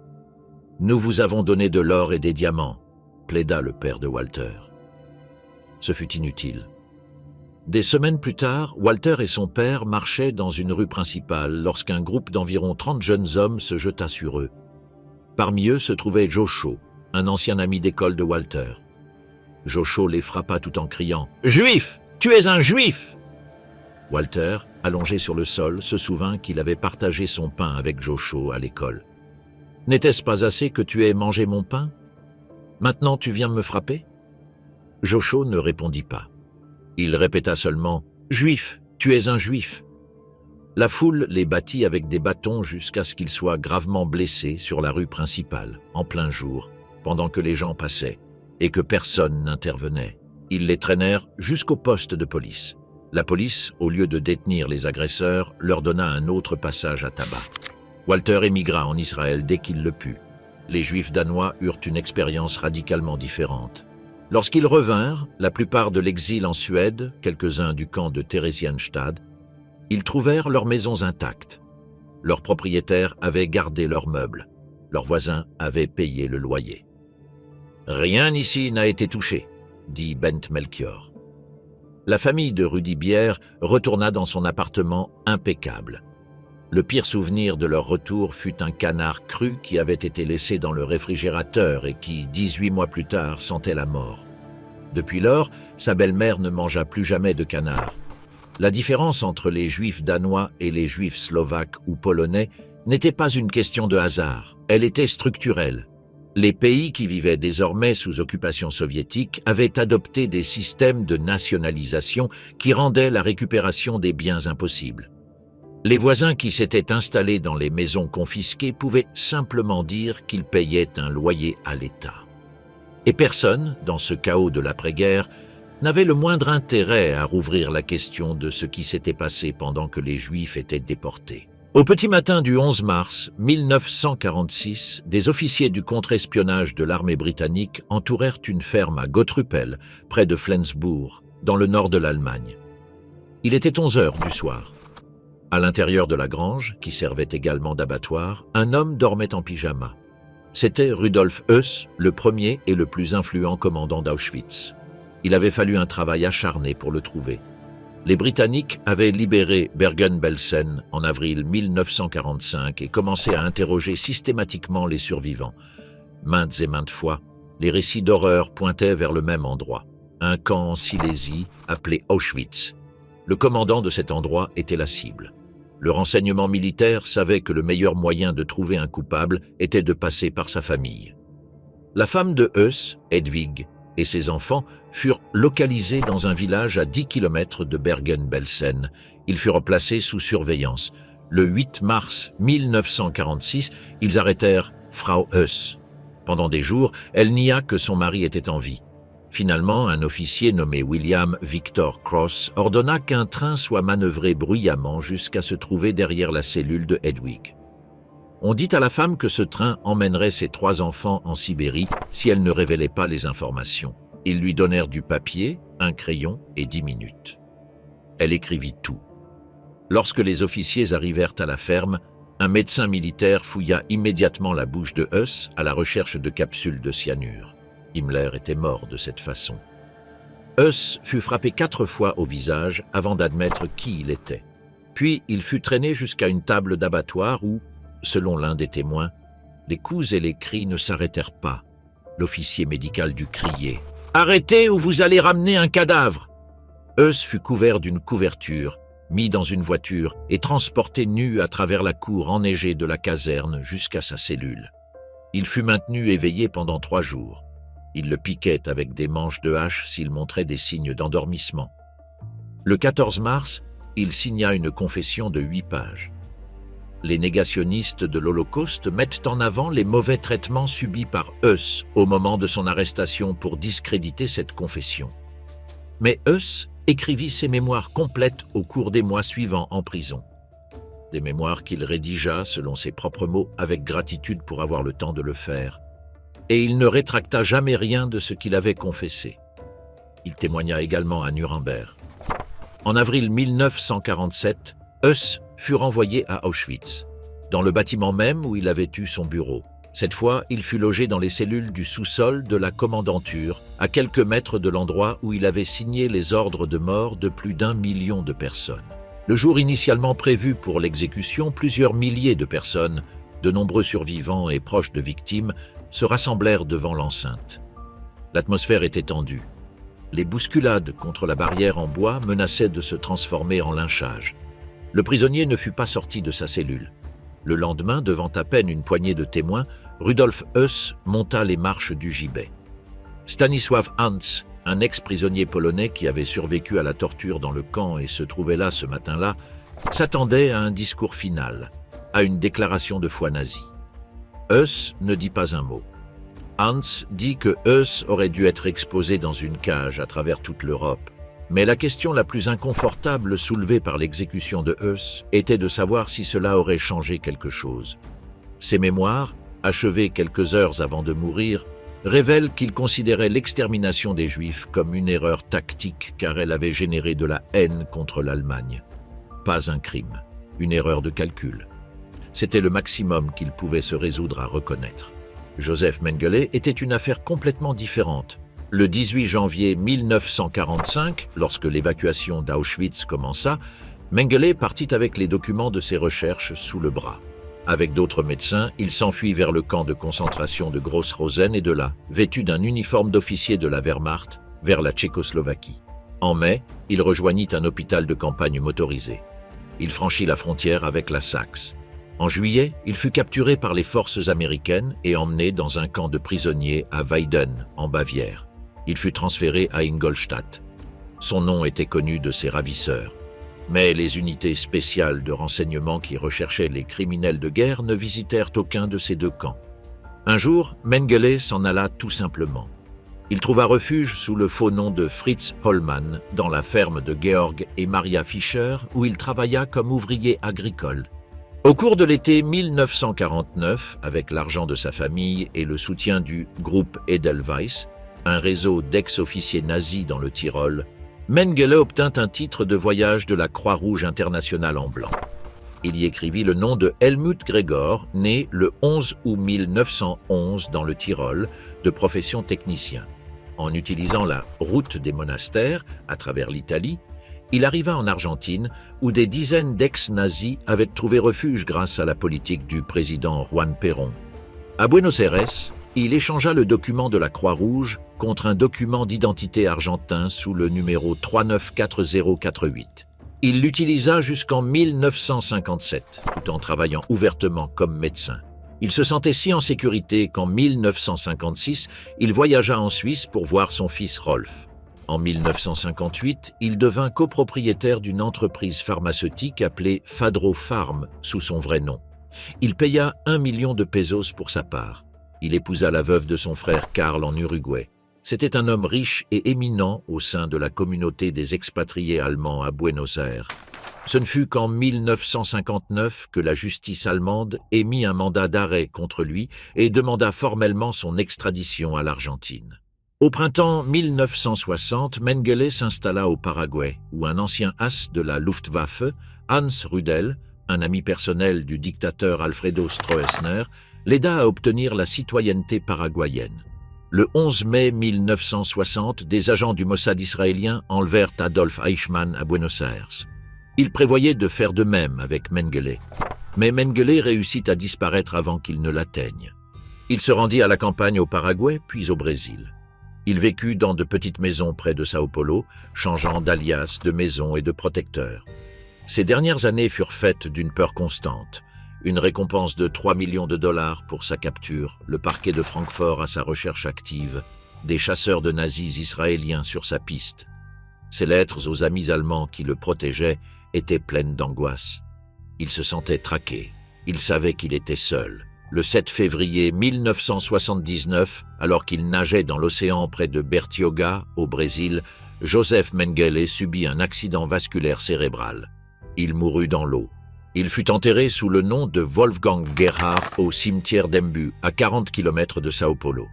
« Nous vous avons donné de l'or et des diamants », plaida le père de Walter. Ce fut inutile. Des semaines plus tard, Walter et son père marchaient dans une rue principale lorsqu'un groupe d'environ 30 jeunes hommes se jeta sur eux. Parmi eux se trouvait Josho, un ancien ami d'école de Walter. Josho les frappa tout en criant « Juif! Tu es un juif !» Walter, allongé sur le sol, se souvint qu'il avait partagé son pain avec Josho à l'école. « N'était-ce pas assez que tu aies mangé mon pain? Maintenant tu viens me frapper ?» Josho ne répondit pas. Il répéta seulement « Juif, tu es un juif !» La foule les battit avec des bâtons jusqu'à ce qu'ils soient gravement blessés sur la rue principale, en plein jour, pendant que les gens passaient, et que personne n'intervenait. Ils les traînèrent jusqu'au poste de police. La police, au lieu de détenir les agresseurs, leur donna un autre passage à tabac. Walter émigra en Israël dès qu'il le put. Les Juifs danois eurent une expérience radicalement différente. Lorsqu'ils revinrent, la plupart de l'exil en Suède, quelques-uns du camp de Theresienstadt, ils trouvèrent leurs maisons intactes. Leurs propriétaires avaient gardé leurs meubles. Leurs voisins avaient payé le loyer. « Rien ici n'a été touché », dit Bent Melchior. La famille de Rudy Bier retourna dans son appartement impeccable. Le pire souvenir de leur retour fut un canard cru qui avait été laissé dans le réfrigérateur et qui, 18 mois plus tard, sentait la mort. Depuis lors, sa belle-mère ne mangea plus jamais de canard. La différence entre les Juifs danois et les Juifs slovaques ou polonais n'était pas une question de hasard, elle était structurelle. Les pays qui vivaient désormais sous occupation soviétique avaient adopté des systèmes de nationalisation qui rendaient la récupération des biens impossible. Les voisins qui s'étaient installés dans les maisons confisquées pouvaient simplement dire qu'ils payaient un loyer à l'État. Et personne, dans ce chaos de l'après-guerre, n'avait le moindre intérêt à rouvrir la question de ce qui s'était passé pendant que les Juifs étaient déportés. Au petit matin du 11 mars 1946, des officiers du contre-espionnage de l'armée britannique entourèrent une ferme à Gottrupel, près de Flensbourg, dans le nord de l'Allemagne. Il était 11 heures du soir. À l'intérieur de la grange, qui servait également d'abattoir, un homme dormait en pyjama. C'était Rudolf Höss, le premier et le plus influent commandant d'Auschwitz. Il avait fallu un travail acharné pour le trouver. Les Britanniques avaient libéré Bergen-Belsen en avril 1945 et commencé à interroger systématiquement les survivants. Maintes et maintes fois, les récits d'horreur pointaient vers le même endroit, un camp en Silésie appelé Auschwitz. Le commandant de cet endroit était la cible. Le renseignement militaire savait que le meilleur moyen de trouver un coupable était de passer par sa famille. La femme de Höss, Hedwig, et ses enfants furent localisés dans un village à 10 km de Bergen-Belsen. Ils furent placés sous surveillance. Le 8 mars 1946, ils arrêtèrent Frau Höss. Pendant des jours, elle nia que son mari était en vie. Finalement, un officier nommé William Victor Cross ordonna qu'un train soit manœuvré bruyamment jusqu'à se trouver derrière la cellule de Hedwig. On dit à la femme que ce train emmènerait ses 3 enfants en Sibérie si elle ne révélait pas les informations. Ils lui donnèrent du papier, un crayon et 10 minutes. Elle écrivit tout. Lorsque les officiers arrivèrent à la ferme, un médecin militaire fouilla immédiatement la bouche de Höss à la recherche de capsules de cyanure. Himmler était mort de cette façon. Höss fut frappé 4 fois au visage avant d'admettre qui il était. Puis il fut traîné jusqu'à une table d'abattoir où, selon l'un des témoins, les coups et les cris ne s'arrêtèrent pas. L'officier médical dut crier « Arrêtez ou vous allez ramener un cadavre !» Höss fut couvert d'une couverture, mis dans une voiture et transporté nu à travers la cour enneigée de la caserne jusqu'à sa cellule. Il fut maintenu éveillé pendant 3 jours. Il le piquait avec des manches de hache s'il montrait des signes d'endormissement. Le 14 mars, il signa une confession de 8 pages. Les négationnistes de l'Holocauste mettent en avant les mauvais traitements subis par Höss au moment de son arrestation pour discréditer cette confession. Mais Höss écrivit ses mémoires complètes au cours des mois suivants en prison. Des mémoires qu'il rédigea, selon ses propres mots, avec gratitude pour avoir le temps de le faire. Et il ne rétracta jamais rien de ce qu'il avait confessé. Il témoigna également à Nuremberg. En avril 1947, Höss fut renvoyé à Auschwitz, dans le bâtiment même où il avait eu son bureau. Cette fois, il fut logé dans les cellules du sous-sol de la commandanture, à quelques mètres de l'endroit où il avait signé les ordres de mort de plus d'1 million de personnes. Le jour initialement prévu pour l'exécution, plusieurs milliers de personnes, de nombreux survivants et proches de victimes, se rassemblèrent devant l'enceinte. L'atmosphère était tendue. Les bousculades contre la barrière en bois menaçaient de se transformer en lynchage. Le prisonnier ne fut pas sorti de sa cellule. Le lendemain, devant à peine une poignée de témoins, Rudolf Höss monta les marches du gibet. Stanisław Hans, un ex-prisonnier polonais qui avait survécu à la torture dans le camp et se trouvait là ce matin-là, s'attendait à un discours final, à une déclaration de foi nazie. Höss ne dit pas un mot. Hans dit que Höss aurait dû être exposé dans une cage à travers toute l'Europe. Mais la question la plus inconfortable soulevée par l'exécution de Höss était de savoir si cela aurait changé quelque chose. Ses mémoires, achevées quelques heures avant de mourir, révèlent qu'il considérait l'extermination des Juifs comme une erreur tactique car elle avait généré de la haine contre l'Allemagne. Pas un crime, une erreur de calcul. C'était le maximum qu'il pouvait se résoudre à reconnaître. Joseph Mengele était une affaire complètement différente. Le 18 janvier 1945, lorsque l'évacuation d'Auschwitz commença, Mengele partit avec les documents de ses recherches sous le bras. Avec d'autres médecins, il s'enfuit vers le camp de concentration de Gross-Rosen et de là, vêtu d'un uniforme d'officier de la Wehrmacht, vers la Tchécoslovaquie. En mai, il rejoignit un hôpital de campagne motorisé. Il franchit la frontière avec la Saxe. En juillet, il fut capturé par les forces américaines et emmené dans un camp de prisonniers à Weiden, en Bavière. Il fut transféré à Ingolstadt. Son nom était connu de ses ravisseurs. Mais les unités spéciales de renseignement qui recherchaient les criminels de guerre ne visitèrent aucun de ces deux camps. Un jour, Mengele s'en alla tout simplement. Il trouva refuge sous le faux nom de Fritz Hollmann dans la ferme de Georg et Maria Fischer où il travailla comme ouvrier agricole. Au cours de l'été 1949, avec l'argent de sa famille et le soutien du groupe Edelweiss, un réseau d'ex-officiers nazis dans le Tyrol, Mengele obtint un titre de voyage de la Croix-Rouge internationale en blanc. Il y écrivit le nom de Helmut Gregor, né le 11 août 1911 dans le Tyrol, de profession technicien. En utilisant la route des monastères à travers l'Italie, il arriva en Argentine où des dizaines d'ex-nazis avaient trouvé refuge grâce à la politique du président Juan Perón. À Buenos Aires, il échangea le document de la Croix-Rouge contre un document d'identité argentin sous le numéro 394048. Il l'utilisa jusqu'en 1957, tout en travaillant ouvertement comme médecin. Il se sentait si en sécurité qu'en 1956, il voyagea en Suisse pour voir son fils Rolf. En 1958, il devint copropriétaire d'une entreprise pharmaceutique appelée Fadro Farm sous son vrai nom. Il paya 1 million de pesos pour sa part. Il épousa la veuve de son frère Karl en Uruguay. C'était un homme riche et éminent au sein de la communauté des expatriés allemands à Buenos Aires. Ce ne fut qu'en 1959 que la justice allemande émit un mandat d'arrêt contre lui et demanda formellement son extradition à l'Argentine. Au printemps 1960, Mengele s'installa au Paraguay, où un ancien as de la Luftwaffe, Hans Rudel, un ami personnel du dictateur Alfredo Stroessner, l'aida à obtenir la citoyenneté paraguayenne. Le 11 mai 1960, des agents du Mossad israélien enlevèrent Adolf Eichmann à Buenos Aires. Ils prévoyaient de faire de même avec Mengele. Mais Mengele réussit à disparaître avant qu'il ne l'atteigne. Il se rendit à la campagne au Paraguay, puis au Brésil. Il vécut dans de petites maisons près de Sao Paulo, changeant d'alias, de maison et de protecteur. Ces dernières années furent faites d'une peur constante. Une récompense de 3 millions de dollars pour sa capture, le parquet de Francfort à sa recherche active, des chasseurs de nazis israéliens sur sa piste. Ses lettres aux amis allemands qui le protégeaient étaient pleines d'angoisse. Il se sentait traqué. Il savait qu'il était seul. Le 7 février 1979, alors qu'il nageait dans l'océan près de Bertioga, au Brésil, Joseph Mengele subit un accident vasculaire cérébral. Il mourut dans l'eau. Il fut enterré sous le nom de Wolfgang Gerhard au cimetière d'Embu, à 40 km de Sao Paulo.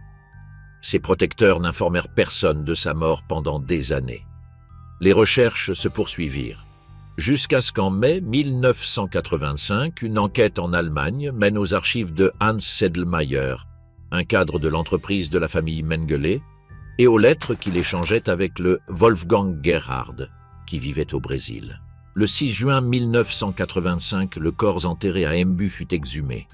Ses protecteurs n'informèrent personne de sa mort pendant des années. Les recherches se poursuivirent. Jusqu'à ce qu'en mai 1985, une enquête en Allemagne mène aux archives de Hans Sedlmayr, un cadre de l'entreprise de la famille Mengele, et aux lettres qu'il échangeait avec le Wolfgang Gerhard, qui vivait au Brésil. Le 6 juin 1985, le corps enterré à Embu fut exhumé.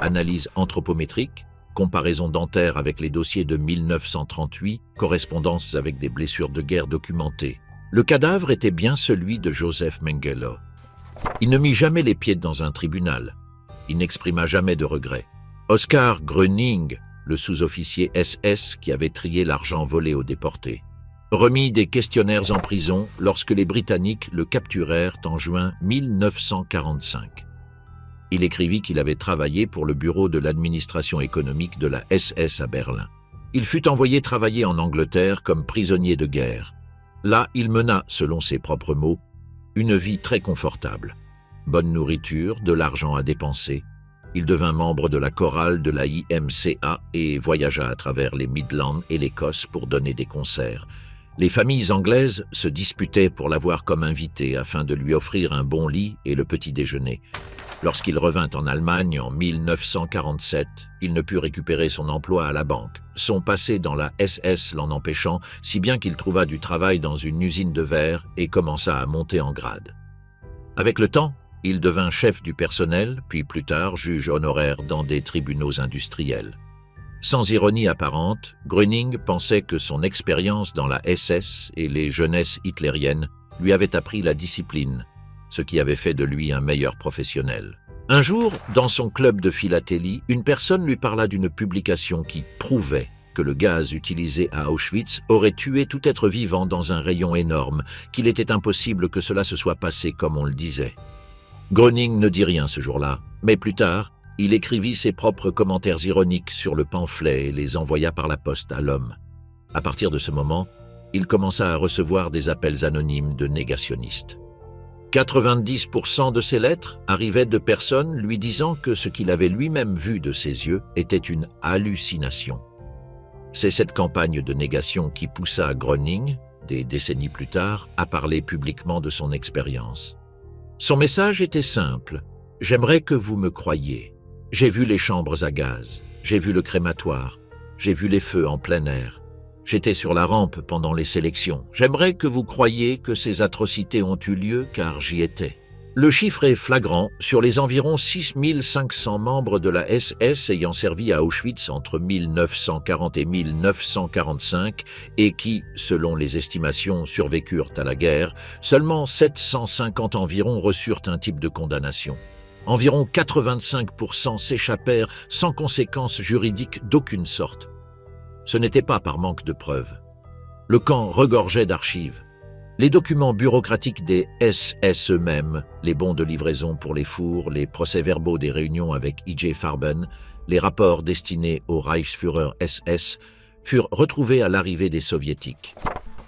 Analyse anthropométrique, comparaison dentaire avec les dossiers de 1938, correspondances avec des blessures de guerre documentées. Le cadavre était bien celui de Joseph Mengele. Il ne mit jamais les pieds dans un tribunal. Il n'exprima jamais de regret. Oskar Gröning, le sous-officier SS qui avait trié l'argent volé aux déportés, remit des questionnaires en prison lorsque les Britanniques le capturèrent en juin 1945. Il écrivit qu'il avait travaillé pour le bureau de l'administration économique de la SS à Berlin. Il fut envoyé travailler en Angleterre comme prisonnier de guerre. Là, il mena, selon ses propres mots, une vie très confortable. Bonne nourriture, de l'argent à dépenser. Il devint membre de la chorale de la IMCA et voyagea à travers les Midlands et l'Écosse pour donner des concerts. Les familles anglaises se disputaient pour l'avoir comme invité afin de lui offrir un bon lit et le petit déjeuner. Lorsqu'il revint en Allemagne en 1947, il ne put récupérer son emploi à la banque, son passé dans la SS l'en empêchant, si bien qu'il trouva du travail dans une usine de verre et commença à monter en grade. Avec le temps, il devint chef du personnel, puis plus tard juge honoraire dans des tribunaux industriels. Sans ironie apparente, Gröning pensait que son expérience dans la SS et les jeunesses hitlériennes lui avait appris la discipline, ce qui avait fait de lui un meilleur professionnel. Un jour, dans son club de philatélie, une personne lui parla d'une publication qui prouvait que le gaz utilisé à Auschwitz aurait tué tout être vivant dans un rayon énorme, qu'il était impossible que cela se soit passé comme on le disait. Gröning ne dit rien ce jour-là, mais plus tard, il écrivit ses propres commentaires ironiques sur le pamphlet et les envoya par la poste à l'homme. À partir de ce moment, il commença à recevoir des appels anonymes de négationnistes. 90% de ces lettres arrivaient de personnes lui disant que ce qu'il avait lui-même vu de ses yeux était une hallucination. C'est cette campagne de négation qui poussa Gröning, des décennies plus tard, à parler publiquement de son expérience. Son message était simple. « J'aimerais que vous me croyiez. J'ai vu les chambres à gaz, j'ai vu le crématoire, j'ai vu les feux en plein air. J'étais sur la rampe pendant les sélections. J'aimerais que vous croyiez que ces atrocités ont eu lieu car j'y étais. » Le chiffre est flagrant sur les environ 6500 membres de la SS ayant servi à Auschwitz entre 1940 et 1945 et qui, selon les estimations, survécurent à la guerre, seulement 750 environ reçurent un type de condamnation. Environ 85% s'échappèrent sans conséquences juridiques d'aucune sorte. Ce n'était pas par manque de preuves. Le camp regorgeait d'archives. Les documents bureaucratiques des SS eux-mêmes, les bons de livraison pour les fours, les procès-verbaux des réunions avec I.J. Farben, les rapports destinés au Reichsführer SS, furent retrouvés à l'arrivée des Soviétiques.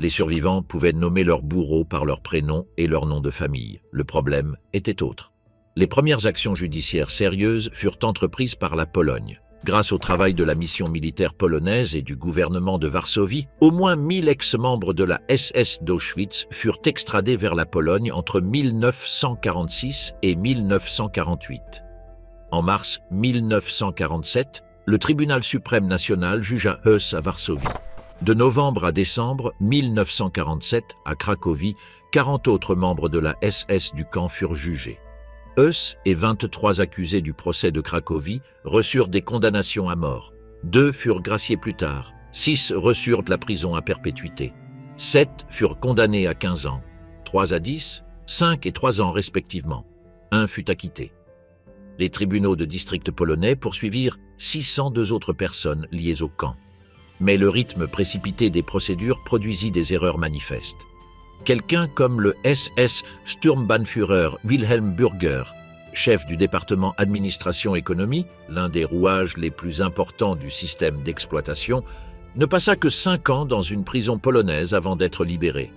Les survivants pouvaient nommer leurs bourreaux par leur prénom et leur nom de famille. Le problème était autre. Les premières actions judiciaires sérieuses furent entreprises par la Pologne. Grâce au travail de la mission militaire polonaise et du gouvernement de Varsovie, au moins 1000 ex-membres de la SS d'Auschwitz furent extradés vers la Pologne entre 1946 et 1948. En mars 1947, le tribunal suprême national jugea Höss à Varsovie. De novembre à décembre 1947, à Cracovie, 40 autres membres de la SS du camp furent jugés. Höss et 23 accusés du procès de Cracovie reçurent des condamnations à mort. 2 furent graciés plus tard. 6 reçurent de la prison à perpétuité. 7 furent condamnés à 15 ans. 3 à 10, 5 et 3 ans respectivement. 1 fut acquitté. Les tribunaux de district polonais poursuivirent 602 autres personnes liées au camp. Mais le rythme précipité des procédures produisit des erreurs manifestes. Quelqu'un comme le SS Sturmbannführer Wilhelm Bürger, chef du département administration-économie, l'un des rouages les plus importants du système d'exploitation, ne passa que 5 ans dans une prison polonaise avant d'être libéré.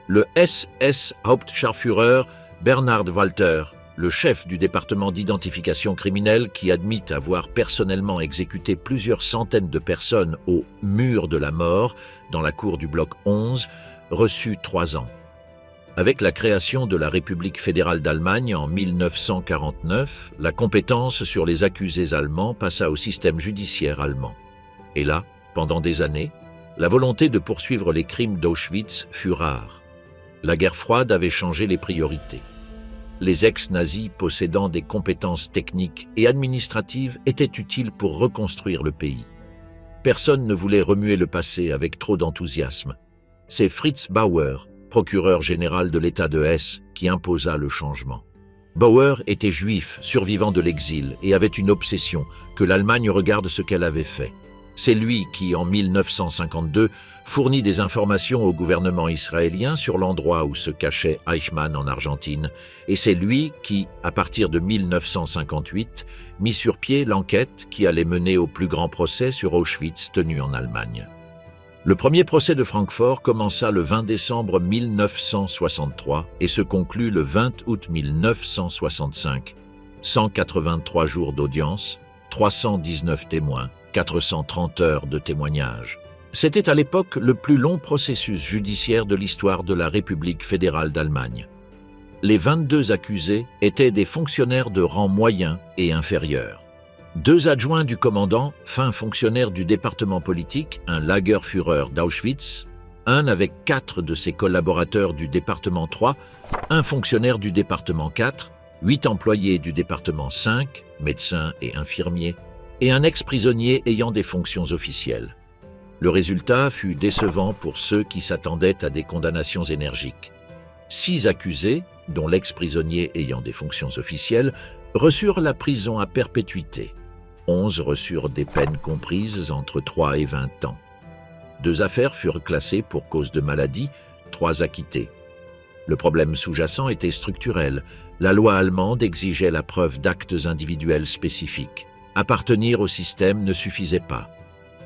Le SS Hauptscharführer Bernhard Walter, le chef du département d'identification criminelle qui admit avoir personnellement exécuté plusieurs centaines de personnes au « mur de la mort » dans la cour du bloc 11, reçut 3 ans. Avec la création de la République fédérale d'Allemagne en 1949, la compétence sur les accusés allemands passa au système judiciaire allemand. Et là, pendant des années, la volonté de poursuivre les crimes d'Auschwitz fut rare. La guerre froide avait changé les priorités. Les ex-nazis possédant des compétences techniques et administratives étaient utiles pour reconstruire le pays. Personne ne voulait remuer le passé avec trop d'enthousiasme. C'est Fritz Bauer, procureur général de l'État de Hesse, qui imposa le changement. Bauer était juif, survivant de l'exil, et avait une obsession, que l'Allemagne regarde ce qu'elle avait fait. C'est lui qui, en 1952, fournit des informations au gouvernement israélien sur l'endroit où se cachait Eichmann en Argentine, et c'est lui qui, à partir de 1958, mit sur pied l'enquête qui allait mener au plus grand procès sur Auschwitz tenu en Allemagne. Le premier procès de Francfort commença le 20 décembre 1963 et se conclut le 20 août 1965. 183 jours d'audience, 319 témoins, 430 heures de témoignages. C'était à l'époque le plus long processus judiciaire de l'histoire de la République fédérale d'Allemagne. Les 22 accusés étaient des fonctionnaires de rang moyen et inférieur. 2 adjoints du commandant, fin fonctionnaire du département politique, un Lagerführer d'Auschwitz, un avec 4 de ses collaborateurs du département 3, un fonctionnaire du département 4, 8 employés du département 5, médecins et infirmiers, et un ex-prisonnier ayant des fonctions officielles. Le résultat fut décevant pour ceux qui s'attendaient à des condamnations énergiques. 6 accusés, dont l'ex-prisonnier ayant des fonctions officielles, reçurent la prison à perpétuité. 11 reçurent des peines comprises entre 3 et 20 ans. 2 affaires furent classées pour cause de maladie, 3 acquittées. Le problème sous-jacent était structurel. La loi allemande exigeait la preuve d'actes individuels spécifiques. Appartenir au système ne suffisait pas.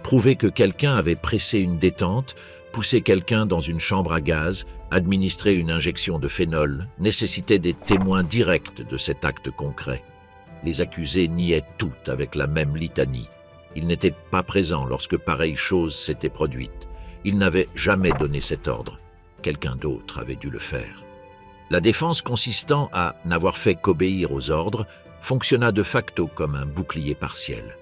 Prouver que quelqu'un avait pressé une détente, poussé quelqu'un dans une chambre à gaz, administré une injection de phénol, nécessitait des témoins directs de cet acte concret. Les accusés niaient tout avec la même litanie. Ils n'étaient pas présents lorsque pareille chose s'était produite. Ils n'avaient jamais donné cet ordre. Quelqu'un d'autre avait dû le faire. La défense consistant à n'avoir fait qu'obéir aux ordres fonctionna de facto comme un bouclier partiel.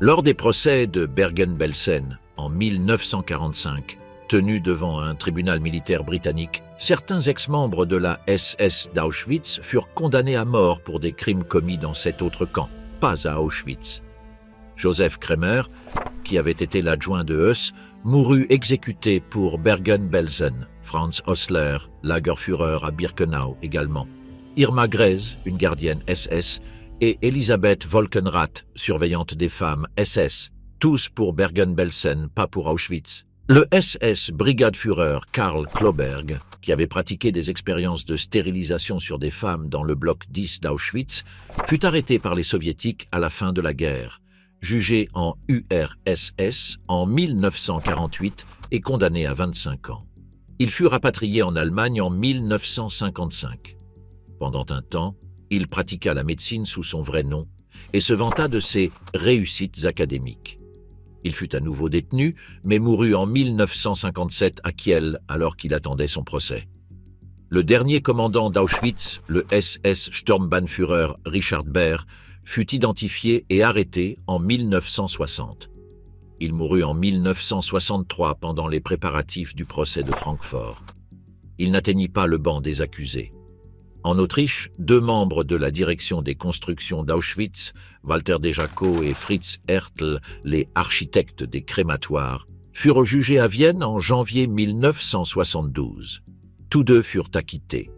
Lors des procès de Bergen-Belsen en 1945, tenus devant un tribunal militaire britannique, certains ex-membres de la SS d'Auschwitz furent condamnés à mort pour des crimes commis dans cet autre camp, pas à Auschwitz. Joseph Kremer, qui avait été l'adjoint de Heuss, mourut exécuté pour Bergen-Belsen, Franz Osler, Lagerführer à Birkenau également, Irma Grez, une gardienne SS, et Elisabeth Volkenrath, surveillante des femmes SS, tous pour Bergen-Belsen, pas pour Auschwitz. Le SS Brigadeführer Karl Kloberg, qui avait pratiqué des expériences de stérilisation sur des femmes dans le bloc 10 d'Auschwitz, fut arrêté par les soviétiques à la fin de la guerre, jugé en URSS en 1948 et condamné à 25 ans. Il fut rapatrié en Allemagne en 1955. Pendant un temps, il pratiqua la médecine sous son vrai nom et se vanta de ses réussites académiques. Il fut à nouveau détenu, mais mourut en 1957 à Kiel alors qu'il attendait son procès. Le dernier commandant d'Auschwitz, le SS Sturmbannführer Richard Baer, fut identifié et arrêté en 1960. Il mourut en 1963 pendant les préparatifs du procès de Francfort. Il n'atteignit pas le banc des accusés. En Autriche, 2 membres de la direction des constructions d'Auschwitz, Walter Dejaco et Fritz Hertl, les architectes des crématoires, furent jugés à Vienne en janvier 1972. Tous 2 furent acquittés.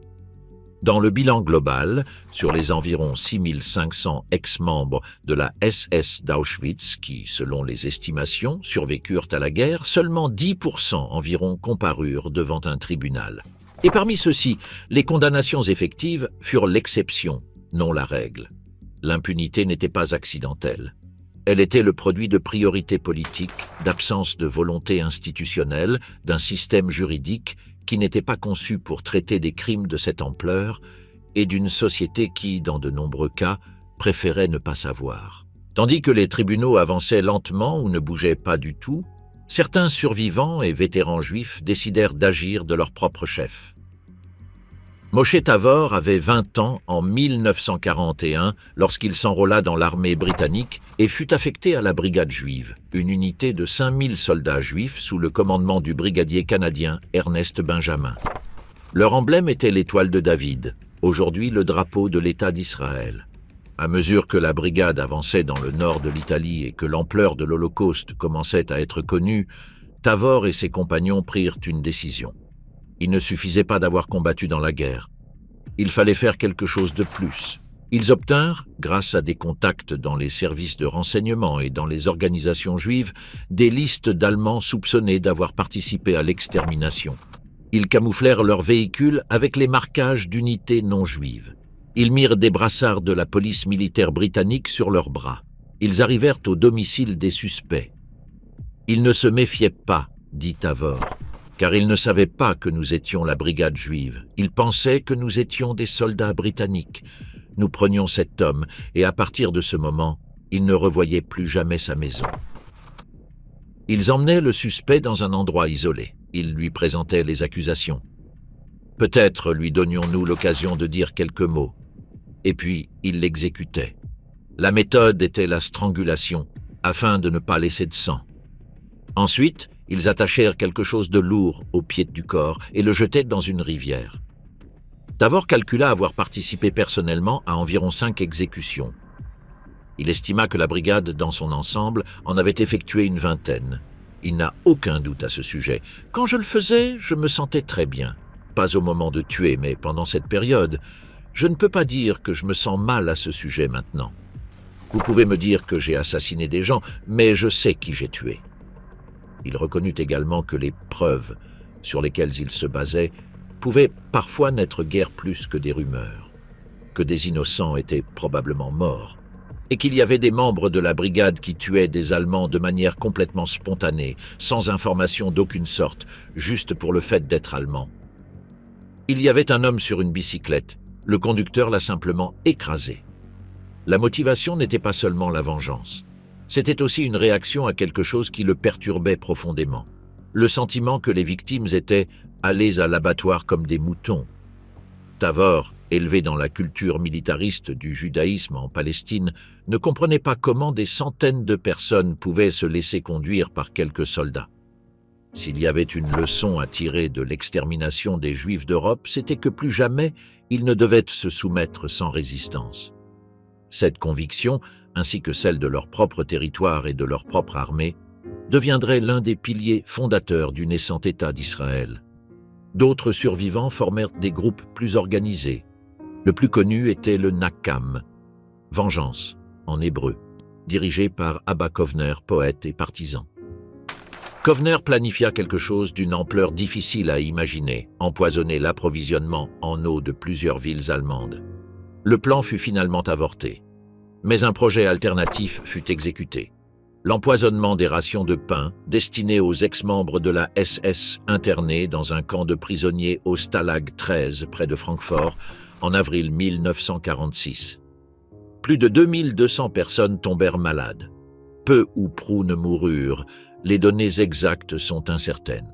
Dans le bilan global, sur les environ 6500 ex-membres de la SS d'Auschwitz qui, selon les estimations, survécurent à la guerre, seulement 10% environ comparurent devant un tribunal. Et parmi ceux-ci, les condamnations effectives furent l'exception, non la règle. L'impunité n'était pas accidentelle. Elle était le produit de priorités politiques, d'absence de volonté institutionnelle, d'un système juridique qui n'était pas conçu pour traiter des crimes de cette ampleur et d'une société qui, dans de nombreux cas, préférait ne pas savoir. Tandis que les tribunaux avançaient lentement ou ne bougeaient pas du tout, certains survivants et vétérans juifs décidèrent d'agir de leur propre chef. Moshe Tavor avait 20 ans en 1941 lorsqu'il s'enrôla dans l'armée britannique et fut affecté à la Brigade juive, une unité de 5000 soldats juifs sous le commandement du brigadier canadien Ernest Benjamin. Leur emblème était l'étoile de David, aujourd'hui le drapeau de l'État d'Israël. À mesure que la brigade avançait dans le nord de l'Italie et que l'ampleur de l'Holocauste commençait à être connue, Tavor et ses compagnons prirent une décision. Il ne suffisait pas d'avoir combattu dans la guerre. Il fallait faire quelque chose de plus. Ils obtinrent, grâce à des contacts dans les services de renseignement et dans les organisations juives, des listes d'Allemands soupçonnés d'avoir participé à l'extermination. Ils camouflèrent leurs véhicules avec les marquages d'unités non juives. Ils mirent des brassards de la police militaire britannique sur leurs bras. Ils arrivèrent au domicile des suspects. Ils ne se méfiaient pas, dit Tavor, car ils ne savaient pas que nous étions la brigade juive. Ils pensaient que nous étions des soldats britanniques. Nous prenions cet homme, et à partir de ce moment, il ne revoyait plus jamais sa maison. Ils emmenaient le suspect dans un endroit isolé. Ils lui présentaient les accusations. Peut-être lui donnions-nous l'occasion de dire quelques mots. Et puis, ils l'exécutaient. La méthode était la strangulation, afin de ne pas laisser de sang. Ensuite, ils attachèrent quelque chose de lourd au pied du corps et le jetaient dans une rivière. Tavor calcula avoir participé personnellement à environ 5 exécutions. Il estima que la brigade, dans son ensemble, en avait effectué une 20aine. Il n'a aucun doute à ce sujet. Quand je le faisais, je me sentais très bien. Pas au moment de tuer, mais pendant cette période. Je ne peux pas dire que je me sens mal à ce sujet maintenant. Vous pouvez me dire que j'ai assassiné des gens, mais je sais qui j'ai tué. Il reconnut également que les preuves sur lesquelles il se basait pouvaient parfois n'être guère plus que des rumeurs, que des innocents étaient probablement morts, et qu'il y avait des membres de la brigade qui tuaient des Allemands de manière complètement spontanée, sans information d'aucune sorte, juste pour le fait d'être allemand. Il y avait un homme sur une bicyclette, le conducteur l'a simplement écrasé. La motivation n'était pas seulement la vengeance. C'était aussi une réaction à quelque chose qui le perturbait profondément. Le sentiment que les victimes étaient allées à l'abattoir comme des moutons. Tavor, élevé dans la culture militariste du judaïsme en Palestine, ne comprenait pas comment des centaines de personnes pouvaient se laisser conduire par quelques soldats. S'il y avait une leçon à tirer de l'extermination des Juifs d'Europe, c'était que plus jamais ils ne devaient se soumettre sans résistance. Cette conviction, ainsi que celle de leur propre territoire et de leur propre armée, deviendrait l'un des piliers fondateurs du naissant État d'Israël. D'autres survivants formèrent des groupes plus organisés. Le plus connu était le Nakam, vengeance en hébreu, dirigé par Abba Kovner, poète et partisan. Kovner planifia quelque chose d'une ampleur difficile à imaginer, empoisonner l'approvisionnement en eau de plusieurs villes allemandes. Le plan fut finalement avorté. Mais un projet alternatif fut exécuté. L'empoisonnement des rations de pain destinées aux ex-membres de la SS internés dans un camp de prisonniers au Stalag 13 près de Francfort en avril 1946. Plus de 2200 personnes tombèrent malades. Peu ou prou ne moururent, les données exactes sont incertaines.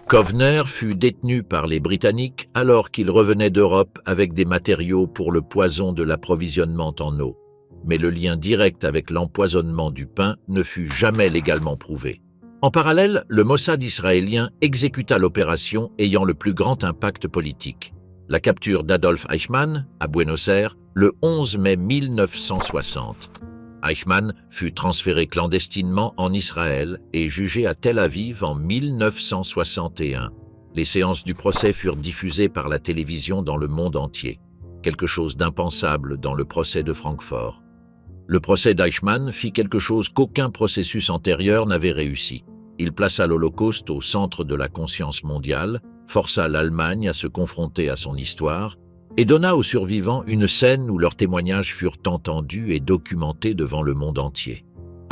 Kovner fut détenu par les Britanniques alors qu'il revenait d'Europe avec des matériaux pour le poison de l'approvisionnement en eau. Mais le lien direct avec l'empoisonnement du pain ne fut jamais légalement prouvé. En parallèle, le Mossad israélien exécuta l'opération ayant le plus grand impact politique, la capture d'Adolf Eichmann à Buenos Aires le 11 mai 1960. Eichmann fut transféré clandestinement en Israël et jugé à Tel Aviv en 1961. Les séances du procès furent diffusées par la télévision dans le monde entier, quelque chose d'impensable dans le procès de Francfort. Le procès d'Eichmann fit quelque chose qu'aucun processus antérieur n'avait réussi. Il plaça l'Holocauste au centre de la conscience mondiale, força l'Allemagne à se confronter à son histoire et donna aux survivants une scène où leurs témoignages furent entendus et documentés devant le monde entier.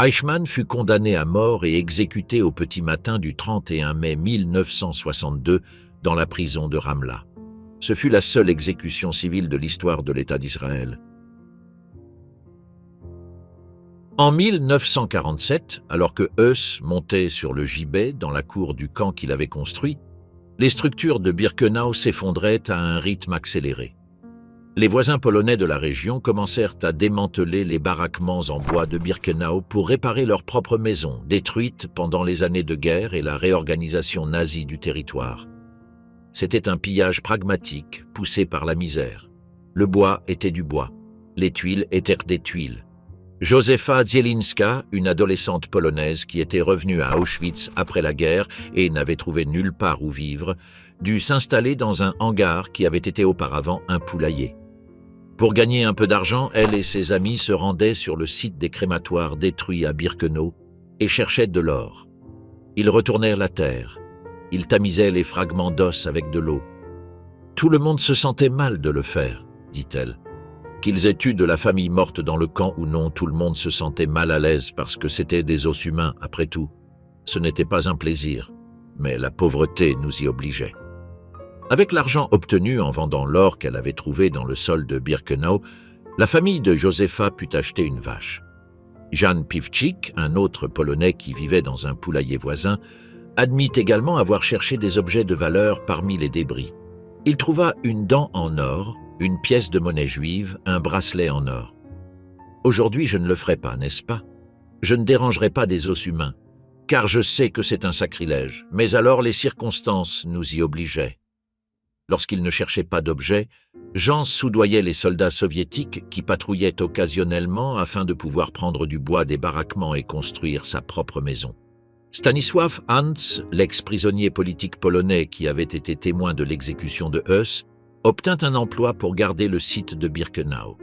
Eichmann fut condamné à mort et exécuté au petit matin du 31 mai 1962 dans la prison de Ramla. Ce fut la seule exécution civile de l'histoire de l'État d'Israël. En 1947, alors que Heuss montait sur le gibet dans la cour du camp qu'il avait construit, les structures de Birkenau s'effondraient à un rythme accéléré. Les voisins polonais de la région commencèrent à démanteler les baraquements en bois de Birkenau pour réparer leurs propres maisons, détruites pendant les années de guerre et la réorganisation nazie du territoire. C'était un pillage pragmatique, poussé par la misère. Le bois était du bois, les tuiles étaient des tuiles. Józefa Zielinska, une adolescente polonaise qui était revenue à Auschwitz après la guerre et n'avait trouvé nulle part où vivre, dut s'installer dans un hangar qui avait été auparavant un poulailler. Pour gagner un peu d'argent, elle et ses amis se rendaient sur le site des crématoires détruits à Birkenau et cherchaient de l'or. Ils retournèrent la terre. Ils tamisaient les fragments d'os avec de l'eau. « Tout le monde se sentait mal de le faire, » dit-elle. Qu'ils aient eu de la famille morte dans le camp ou non, tout le monde se sentait mal à l'aise parce que c'était des os humains, après tout. Ce n'était pas un plaisir, mais la pauvreté nous y obligeait. Avec l'argent obtenu en vendant l'or qu'elle avait trouvé dans le sol de Birkenau, la famille de Józefa put acheter une vache. Jan Piwczyk, un autre Polonais qui vivait dans un poulailler voisin, admit également avoir cherché des objets de valeur parmi les débris. Il trouva une dent en or, une pièce de monnaie juive, un bracelet en or. Aujourd'hui, je ne le ferai pas, n'est-ce pas? Je ne dérangerai pas des os humains, car je sais que c'est un sacrilège, mais alors les circonstances nous y obligeaient. Lorsqu'il ne cherchait pas d'objets, Jean soudoyait les soldats soviétiques qui patrouillaient occasionnellement afin de pouvoir prendre du bois des baraquements et construire sa propre maison. Stanisław Hans, l'ex-prisonnier politique polonais qui avait été témoin de l'exécution de Heuss, obtint un emploi pour garder le site de Birkenau.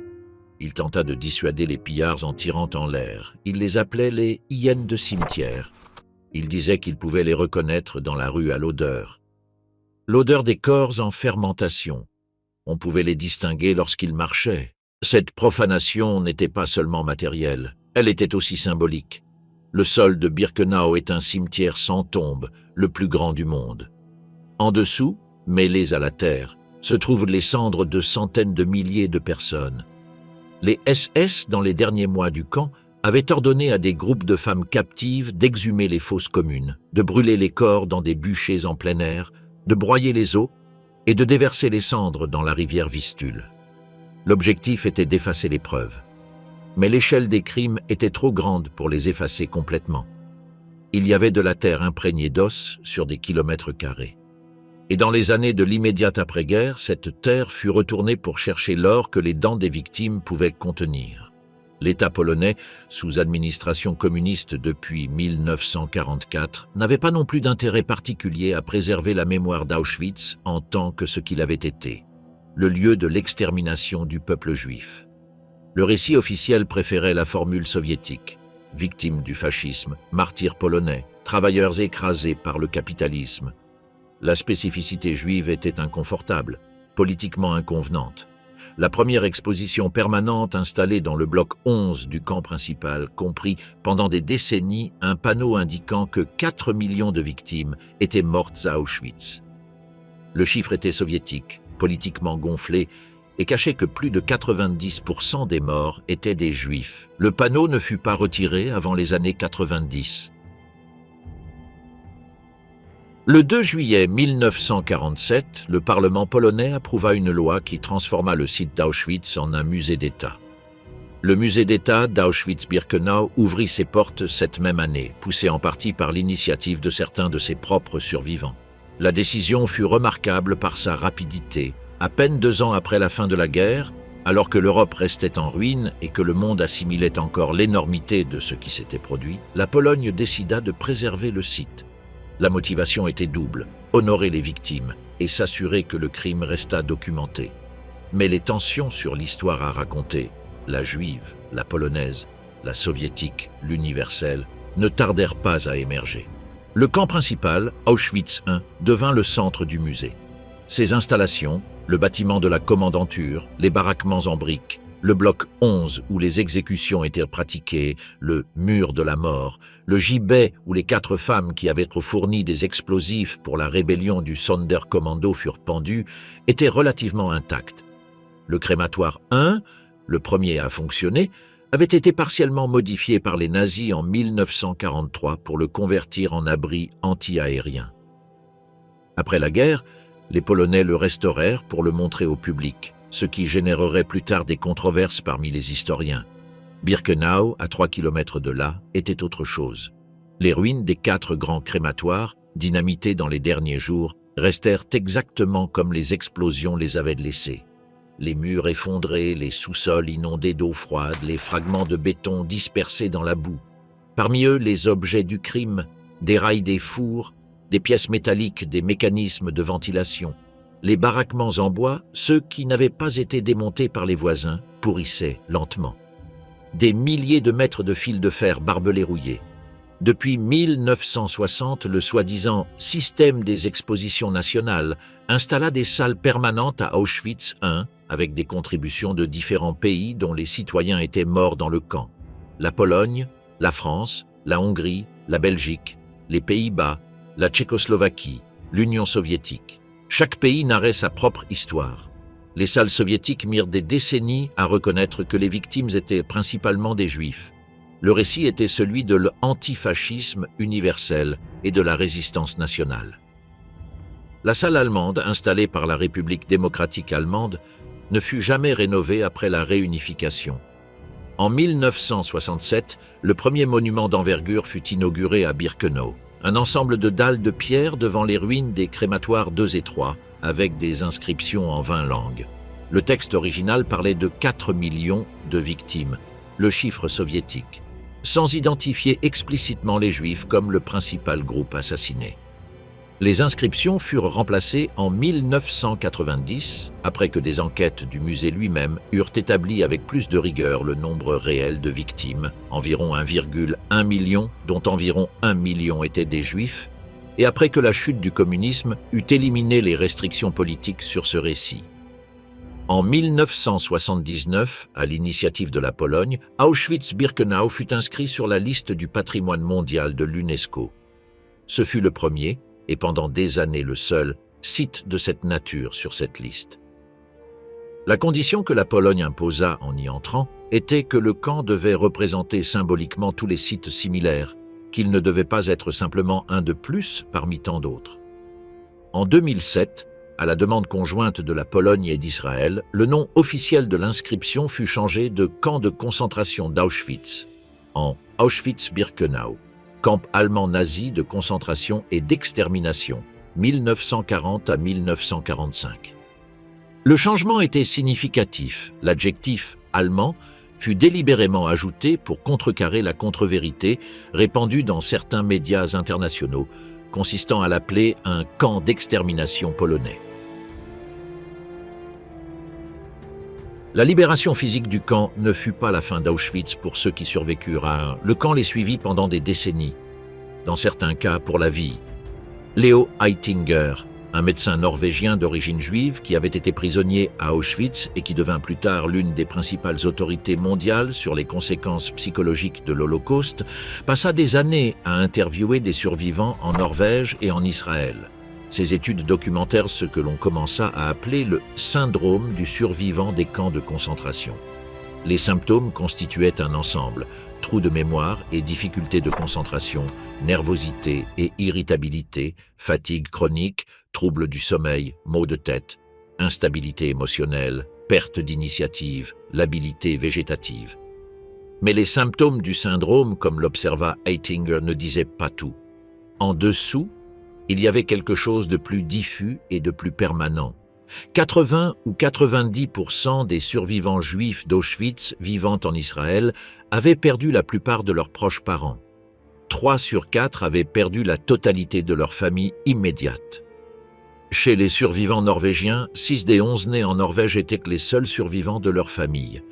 Il tenta de dissuader les pillards en tirant en l'air. Il les appelait les hyènes de cimetière. Il disait qu'il pouvait les reconnaître dans la rue à l'odeur. L'odeur des corps en fermentation. On pouvait les distinguer lorsqu'ils marchaient. Cette profanation n'était pas seulement matérielle, elle était aussi symbolique. Le sol de Birkenau est un cimetière sans tombe, le plus grand du monde. En dessous, mêlés à la terre, se trouvent les cendres de centaines de milliers de personnes. Les SS, dans les derniers mois du camp, avaient ordonné à des groupes de femmes captives d'exhumer les fosses communes, de brûler les corps dans des bûchers en plein air, de broyer les os et de déverser les cendres dans la rivière Vistule. L'objectif était d'effacer les preuves. Mais l'échelle des crimes était trop grande pour les effacer complètement. Il y avait de la terre imprégnée d'os sur des kilomètres carrés. Et dans les années de l'immédiate après-guerre, cette terre fut retournée pour chercher l'or que les dents des victimes pouvaient contenir. L'État polonais, sous administration communiste depuis 1944, n'avait pas non plus d'intérêt particulier à préserver la mémoire d'Auschwitz en tant que ce qu'il avait été, le lieu de l'extermination du peuple juif. Le récit officiel préférait la formule soviétique, victimes du fascisme, martyrs polonais, travailleurs écrasés par le capitalisme. La spécificité juive était inconfortable, politiquement inconvenante. La première exposition permanente installée dans le bloc 11 du camp principal comprit pendant des décennies un panneau indiquant que 4 millions de victimes étaient mortes à Auschwitz. Le chiffre était soviétique, politiquement gonflé, et cachait que plus de 90% des morts étaient des juifs. Le panneau ne fut pas retiré avant les années 90. Le 2 juillet 1947, le Parlement polonais approuva une loi qui transforma le site d'Auschwitz en un musée d'État. Le musée d'État d'Auschwitz-Birkenau ouvrit ses portes cette même année, poussé en partie par l'initiative de certains de ses propres survivants. La décision fut remarquable par sa rapidité. À peine 2 ans après la fin de la guerre, alors que l'Europe restait en ruine et que le monde assimilait encore l'énormité de ce qui s'était produit, la Pologne décida de préserver le site. La motivation était double, honorer les victimes et s'assurer que le crime restât documenté. Mais les tensions sur l'histoire à raconter, la juive, la polonaise, la soviétique, l'universelle, ne tardèrent pas à émerger. Le camp principal, Auschwitz I, devint le centre du musée. Ses installations, le bâtiment de la commandanture, les baraquements en briques, le bloc 11 où les exécutions étaient pratiquées, le mur de la mort, le gibet où les 4 femmes qui avaient fourni des explosifs pour la rébellion du Sonderkommando furent pendues, étaient relativement intacts. Le crématoire 1, le premier à fonctionner, avait été partiellement modifié par les nazis en 1943 pour le convertir en abri anti-aérien. Après la guerre, les Polonais le restaurèrent pour le montrer au public, ce qui générerait plus tard des controverses parmi les historiens. Birkenau, à 3 kilomètres de là, était autre chose. Les ruines des 4 grands crématoires, dynamités dans les derniers jours, restèrent exactement comme les explosions les avaient laissés. Les murs effondrés, les sous-sols inondés d'eau froide, les fragments de béton dispersés dans la boue. Parmi eux, les objets du crime, des rails des fours, des pièces métalliques des mécanismes de ventilation. Les baraquements en bois, ceux qui n'avaient pas été démontés par les voisins, pourrissaient lentement. Des milliers de mètres de fils de fer barbelés rouillés. Depuis 1960, le soi-disant « système des expositions nationales » installa des salles permanentes à Auschwitz I, avec des contributions de différents pays dont les citoyens étaient morts dans le camp. La Pologne, la France, la Hongrie, la Belgique, les Pays-Bas, la Tchécoslovaquie, l'Union soviétique. Chaque pays narrait sa propre histoire. Les salles soviétiques mirent des décennies à reconnaître que les victimes étaient principalement des Juifs. Le récit était celui de l'antifascisme universel et de la résistance nationale. La salle allemande, installée par la République démocratique allemande, ne fut jamais rénovée après la réunification. En 1967, le premier monument d'envergure fut inauguré à Birkenau, un ensemble de dalles de pierre devant les ruines des crématoires 2 et 3, avec des inscriptions en 20 langues. Le texte original parlait de 4 millions de victimes, le chiffre soviétique, sans identifier explicitement les Juifs comme le principal groupe assassiné. Les inscriptions furent remplacées en 1990, après que des enquêtes du musée lui-même eurent établi avec plus de rigueur le nombre réel de victimes, environ 1,1 million, dont environ 1 million étaient des Juifs, et après que la chute du communisme eut éliminé les restrictions politiques sur ce récit. En 1979, à l'initiative de la Pologne, Auschwitz-Birkenau fut inscrit sur la liste du patrimoine mondial de l'UNESCO. Ce fut le premier, et pendant des années le seul, site de cette nature sur cette liste. La condition que la Pologne imposa en y entrant était que le camp devait représenter symboliquement tous les sites similaires, qu'il ne devait pas être simplement un de plus parmi tant d'autres. En 2007, à la demande conjointe de la Pologne et d'Israël, le nom officiel de l'inscription fut changé de camp de concentration d'Auschwitz en Auschwitz-Birkenau, camp allemand nazi de concentration et d'extermination, 1940 à 1945. Le changement était significatif. L'adjectif « allemand » fut délibérément ajouté pour contrecarrer la contre-vérité répandue dans certains médias internationaux, consistant à l'appeler un camp d'extermination polonais. La libération physique du camp ne fut pas la fin d'Auschwitz pour ceux qui survécurent. Le camp les suivit pendant des décennies, dans certains cas pour la vie. Leo Heitinger, un médecin norvégien d'origine juive qui avait été prisonnier à Auschwitz et qui devint plus tard l'une des principales autorités mondiales sur les conséquences psychologiques de l'Holocauste, passa des années à interviewer des survivants en Norvège et en Israël. Ces études documentèrent ce que l'on commença à appeler le syndrome du survivant des camps de concentration. Les symptômes constituaient un ensemble: trous de mémoire et difficultés de concentration, nervosité et irritabilité, fatigue chronique, troubles du sommeil, maux de tête, instabilité émotionnelle, perte d'initiative, labilité végétative. Mais les symptômes du syndrome, comme l'observa Heitinger, ne disaient pas tout. En dessous, il y avait quelque chose de plus diffus et de plus permanent. 80 ou 90% des survivants juifs d'Auschwitz vivant en Israël avaient perdu la plupart de leurs proches parents. 3 sur 4 avaient perdu la totalité de leur famille immédiate. Chez les survivants norvégiens, 6 des 11 nés en Norvège étaient les seuls survivants de leur famille.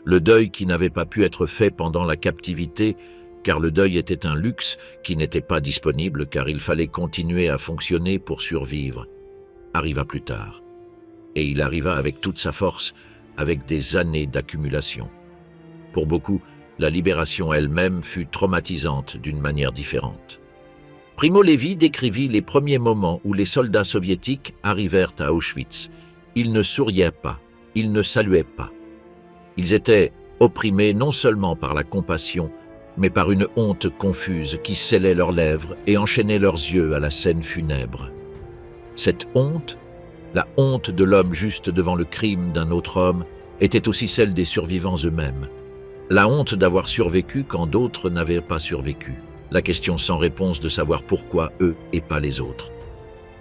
Le deuil qui n'avait pas pu être fait pendant la captivité, car le deuil était un luxe qui n'était pas disponible car il fallait continuer à fonctionner pour survivre, arriva plus tard. Et il arriva avec toute sa force, avec des années d'accumulation. Pour beaucoup, la libération elle-même fut traumatisante d'une manière différente. Primo Levi décrivit les premiers moments où les soldats soviétiques arrivèrent à Auschwitz. Ils ne souriaient pas, ils ne saluaient pas. Ils étaient opprimés non seulement par la compassion, mais par une honte confuse qui scellait leurs lèvres et enchaînait leurs yeux à la scène funèbre. Cette honte, la honte de l'homme juste devant le crime d'un autre homme, était aussi celle des survivants eux-mêmes. La honte d'avoir survécu quand d'autres n'avaient pas survécu. La question sans réponse de savoir pourquoi eux et pas les autres.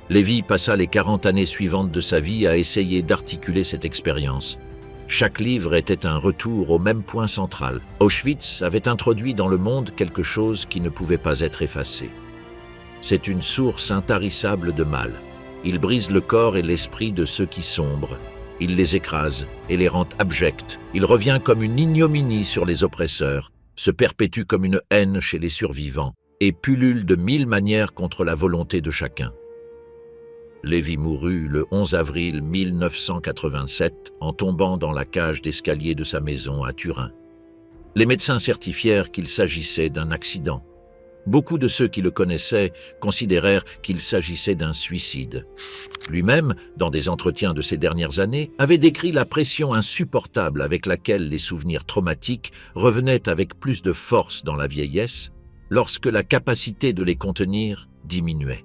Levi passa les 40 années suivantes de sa vie à essayer d'articuler cette expérience. Chaque livre était un retour au même point central. Auschwitz avait introduit dans le monde quelque chose qui ne pouvait pas être effacé. C'est une source intarissable de mal. Il brise le corps et l'esprit de ceux qui sombrent. Il les écrase et les rend abjects. Il revient comme une ignominie sur les oppresseurs, se perpétue comme une haine chez les survivants et pullule de 1000 manières contre la volonté de chacun. Levi mourut le 11 avril 1987 en tombant dans la cage d'escalier de sa maison à Turin. Les médecins certifièrent qu'il s'agissait d'un accident. Beaucoup de ceux qui le connaissaient considérèrent qu'il s'agissait d'un suicide. Lui-même, dans des entretiens de ces dernières années, avait décrit la pression insupportable avec laquelle les souvenirs traumatiques revenaient avec plus de force dans la vieillesse, lorsque la capacité de les contenir diminuait.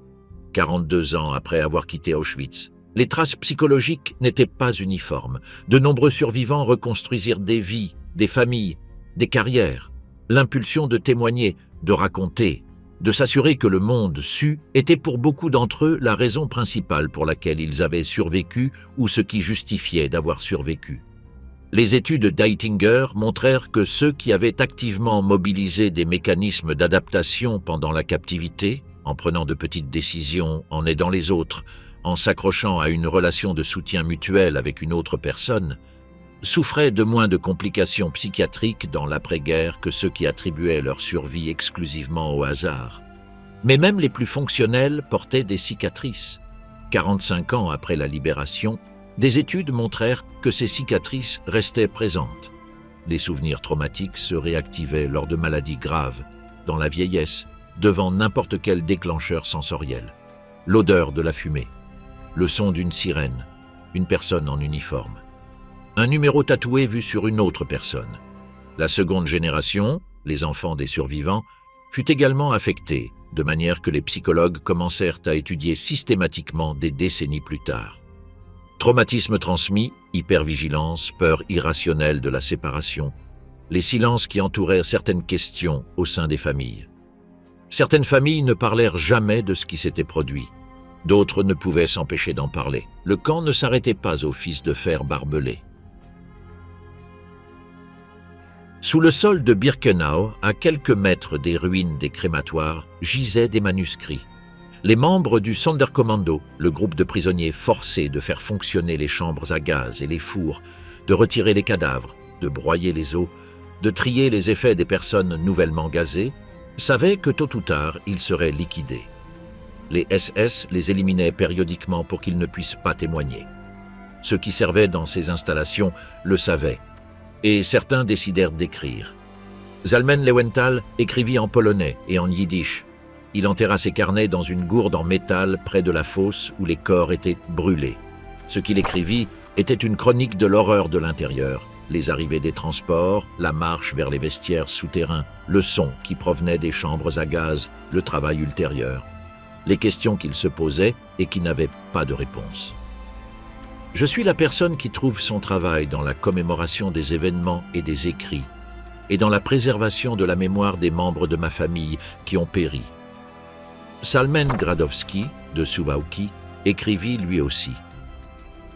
42 ans après avoir quitté Auschwitz, les traces psychologiques n'étaient pas uniformes. De nombreux survivants reconstruisirent des vies, des familles, des carrières. L'impulsion de témoigner, de raconter, de s'assurer que le monde sût était pour beaucoup d'entre eux la raison principale pour laquelle ils avaient survécu ou ce qui justifiait d'avoir survécu. Les études d'Eitinger montrèrent que ceux qui avaient activement mobilisé des mécanismes d'adaptation pendant la captivité, en prenant de petites décisions, en aidant les autres, en s'accrochant à une relation de soutien mutuel avec une autre personne, souffraient de moins de complications psychiatriques dans l'après-guerre que ceux qui attribuaient leur survie exclusivement au hasard. Mais même les plus fonctionnels portaient des cicatrices. 45 ans après la libération, des études montrèrent que ces cicatrices restaient présentes. Les souvenirs traumatiques se réactivaient lors de maladies graves, dans la vieillesse, devant n'importe quel déclencheur sensoriel. L'odeur de la fumée, le son d'une sirène, une personne en uniforme. Un numéro tatoué vu sur une autre personne. La seconde génération, les enfants des survivants, fut également affectée, de manière que les psychologues commencèrent à étudier systématiquement des décennies plus tard. Traumatisme transmis, hypervigilance, peur irrationnelle de la séparation, les silences qui entourèrent certaines questions au sein des familles. Certaines familles ne parlèrent jamais de ce qui s'était produit. D'autres ne pouvaient s'empêcher d'en parler. Le camp ne s'arrêtait pas aux fils de fer barbelés. Sous le sol de Birkenau, à quelques mètres des ruines des crématoires, gisaient des manuscrits. Les membres du Sonderkommando, le groupe de prisonniers forcés de faire fonctionner les chambres à gaz et les fours, de retirer les cadavres, de broyer les os, de trier les effets des personnes nouvellement gazées, savaient que tôt ou tard, ils seraient liquidés. Les SS les éliminaient périodiquement pour qu'ils ne puissent pas témoigner. Ceux qui servaient dans ces installations le savaient, et certains décidèrent d'écrire. Zalmen Lewenthal écrivit en polonais et en yiddish. Il enterra ses carnets dans une gourde en métal près de la fosse où les corps étaient brûlés. Ce qu'il écrivit était une chronique de l'horreur de l'intérieur, les arrivées des transports, la marche vers les vestiaires souterrains, le son qui provenait des chambres à gaz, le travail ultérieur, les questions qu'il se posait et qui n'avaient pas de réponse. Je suis la personne qui trouve son travail dans la commémoration des événements et des écrits, et dans la préservation de la mémoire des membres de ma famille qui ont péri. Salmen Gradowski, de Suwałki, écrivit lui aussi.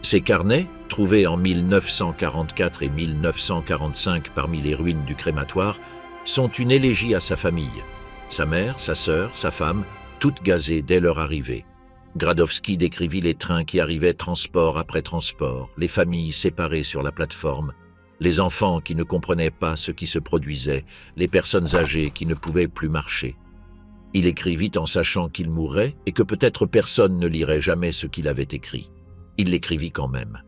Ses carnets, trouvés en 1944 et 1945 parmi les ruines du crématoire, sont une élégie à sa famille. Sa mère, sa sœur, sa femme, toutes gazées dès leur arrivée. Gradowski décrivit les trains qui arrivaient transport après transport, les familles séparées sur la plateforme, les enfants qui ne comprenaient pas ce qui se produisait, les personnes âgées qui ne pouvaient plus marcher. Il écrivit en sachant qu'il mourrait et que peut-être personne ne lirait jamais ce qu'il avait écrit. Il l'écrivit quand même.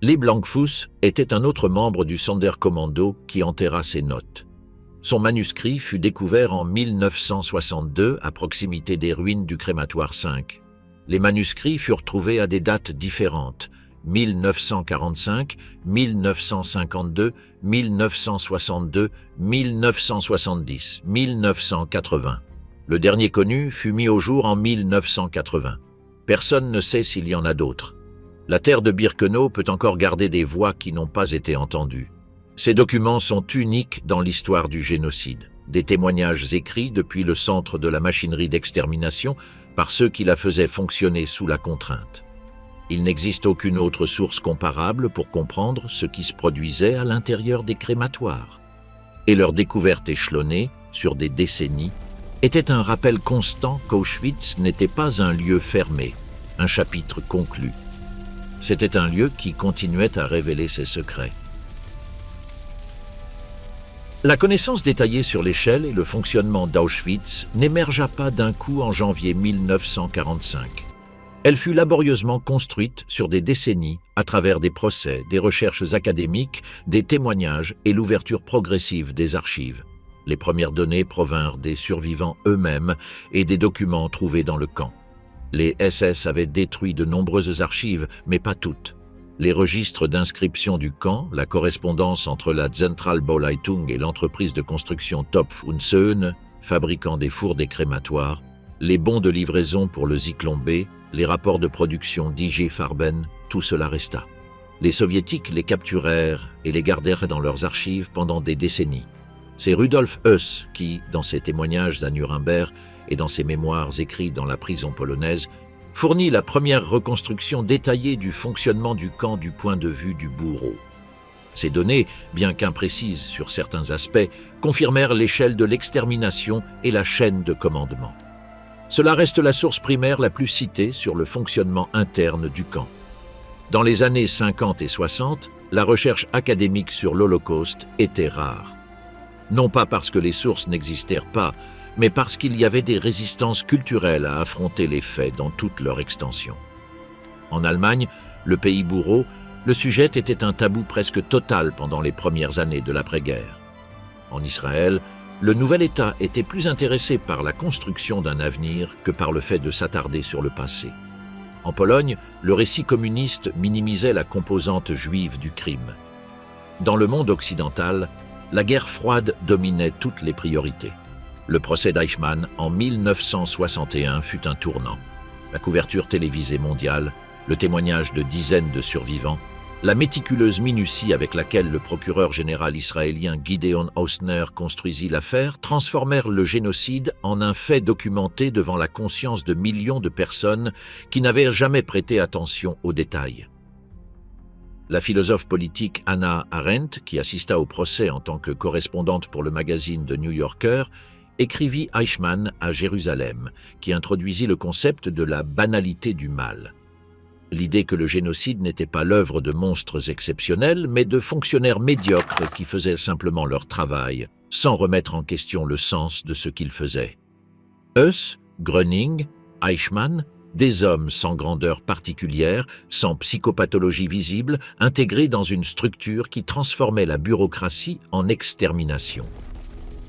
Lee Blankfuss était un autre membre du Sonderkommando qui enterra ses notes. Son manuscrit fut découvert en 1962 à proximité des ruines du crématoire 5. Les manuscrits furent trouvés à des dates différentes, 1945, 1952, 1962, 1970, 1980. Le dernier connu fut mis au jour en 1980. Personne ne sait s'il y en a d'autres. La terre de Birkenau peut encore garder des voix qui n'ont pas été entendues. Ces documents sont uniques dans l'histoire du génocide. Des témoignages écrits depuis le centre de la machinerie d'extermination par ceux qui la faisaient fonctionner sous la contrainte. Il n'existe aucune autre source comparable pour comprendre ce qui se produisait à l'intérieur des crématoires. Et leur découverte échelonnée, sur des décennies, était un rappel constant qu'Auschwitz n'était pas un lieu fermé, un chapitre conclu. C'était un lieu qui continuait à révéler ses secrets. La connaissance détaillée sur l'échelle et le fonctionnement d'Auschwitz n'émergea pas d'un coup en janvier 1945. Elle fut laborieusement construite sur des décennies à travers des procès, des recherches académiques, des témoignages et l'ouverture progressive des archives. Les premières données provinrent des survivants eux-mêmes et des documents trouvés dans le camp. Les SS avaient détruit de nombreuses archives, mais pas toutes. Les registres d'inscription du camp, la correspondance entre la Zentralbauleitung et l'entreprise de construction Topf und Söhne, fabricant des fours des crématoires, les bons de livraison pour le Zyklon B, les rapports de production d'IG Farben, tout cela resta. Les soviétiques les capturèrent et les gardèrent dans leurs archives pendant des décennies. C'est Rudolf Höss qui, dans ses témoignages à Nuremberg et dans ses mémoires écrits dans la prison polonaise, fournit la première reconstruction détaillée du fonctionnement du camp du point de vue du bourreau. Ces données, bien qu'imprécises sur certains aspects, confirmèrent l'échelle de l'extermination et la chaîne de commandement. Cela reste la source primaire la plus citée sur le fonctionnement interne du camp. Dans les années 50 et 60, la recherche académique sur l'Holocauste était rare. Non pas parce que les sources n'existèrent pas, mais parce qu'il y avait des résistances culturelles à affronter les faits dans toute leur extension. En Allemagne, le pays bourreau, le sujet était un tabou presque total pendant les premières années de l'après-guerre. En Israël, le nouvel État était plus intéressé par la construction d'un avenir que par le fait de s'attarder sur le passé. En Pologne, le récit communiste minimisait la composante juive du crime. Dans le monde occidental, la guerre froide dominait toutes les priorités. Le procès d'Eichmann en 1961 fut un tournant. La couverture télévisée mondiale, le témoignage de dizaines de survivants, la méticuleuse minutie avec laquelle le procureur général israélien Gideon Hausner construisit l'affaire transformèrent le génocide en un fait documenté devant la conscience de millions de personnes qui n'avaient jamais prêté attention aux détails. La philosophe politique Hannah Arendt, qui assista au procès en tant que correspondante pour le magazine The New Yorker, écrivit Eichmann à Jérusalem, qui introduisit le concept de la banalité du mal. L'idée que le génocide n'était pas l'œuvre de monstres exceptionnels, mais de fonctionnaires médiocres qui faisaient simplement leur travail, sans remettre en question le sens de ce qu'ils faisaient. Höss, Gröning, Eichmann, des hommes sans grandeur particulière, sans psychopathologie visible, intégrés dans une structure qui transformait la bureaucratie en extermination.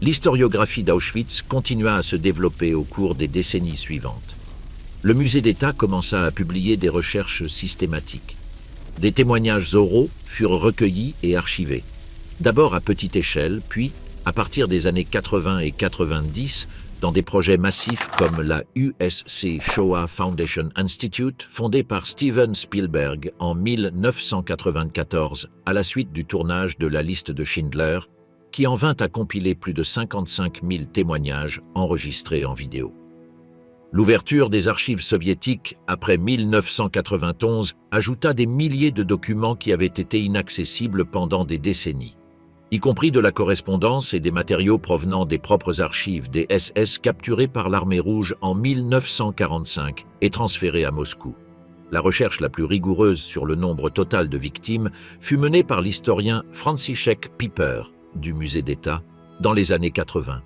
L'historiographie d'Auschwitz continua à se développer au cours des décennies suivantes. Le musée d'État commença à publier des recherches systématiques. Des témoignages oraux furent recueillis et archivés, d'abord à petite échelle, puis, à partir des années 80 et 90, dans des projets massifs comme la USC Shoah Foundation Institute, fondée par Steven Spielberg en 1994, à la suite du tournage de La Liste de Schindler, qui en vint à compiler plus de 55 000 témoignages enregistrés en vidéo. L'ouverture des archives soviétiques après 1991 ajouta des milliers de documents qui avaient été inaccessibles pendant des décennies, y compris de la correspondance et des matériaux provenant des propres archives des SS capturés par l'armée rouge en 1945 et transférés à Moscou. La recherche la plus rigoureuse sur le nombre total de victimes fut menée par l'historien Franciszek Pieper du musée d'État, dans les années 80.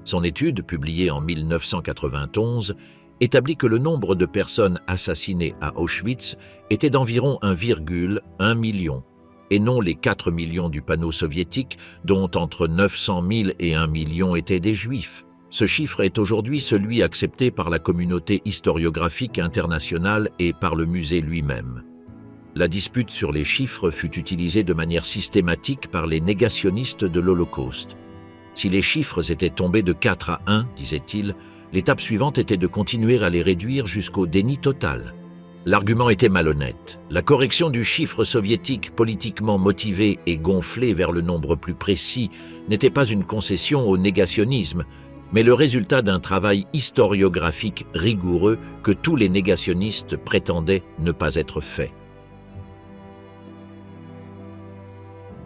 Son étude, publiée en 1991, établit que le nombre de personnes assassinées à Auschwitz était d'environ 1,1 million, et non les 4 millions du panneau soviétique, dont entre 900 000 et 1 million étaient des Juifs. Ce chiffre est aujourd'hui celui accepté par la communauté historiographique internationale et par le musée lui-même. La dispute sur les chiffres fut utilisée de manière systématique par les négationnistes de l'Holocauste. Si les chiffres étaient tombés de 4 à 1, disait-il, l'étape suivante était de continuer à les réduire jusqu'au déni total. L'argument était malhonnête. La correction du chiffre soviétique politiquement motivé et gonflé vers le nombre plus précis n'était pas une concession au négationnisme, mais le résultat d'un travail historiographique rigoureux que tous les négationnistes prétendaient ne pas être fait.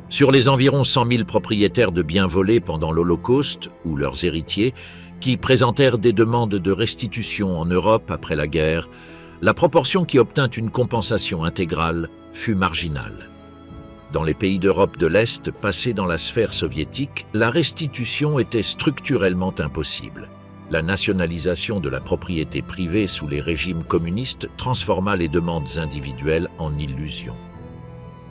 Sur les environ 100 000 propriétaires de biens volés pendant l'Holocauste, ou leurs héritiers, qui présentèrent des demandes de restitution en Europe après la guerre, la proportion qui obtint une compensation intégrale fut marginale. Dans les pays d'Europe de l'Est passés dans la sphère soviétique, la restitution était structurellement impossible. La nationalisation de la propriété privée sous les régimes communistes transforma les demandes individuelles en illusions.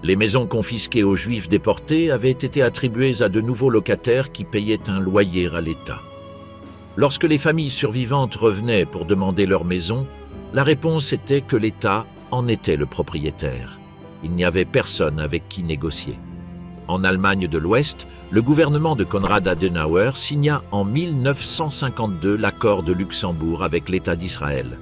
Les maisons confisquées aux Juifs déportés avaient été attribuées à de nouveaux locataires qui payaient un loyer à l'État. Lorsque les familles survivantes revenaient pour demander leur maison, la réponse était que l'État en était le propriétaire. Il n'y avait personne avec qui négocier. En Allemagne de l'Ouest, le gouvernement de Konrad Adenauer signa en 1952 l'accord de Luxembourg avec l'État d'Israël.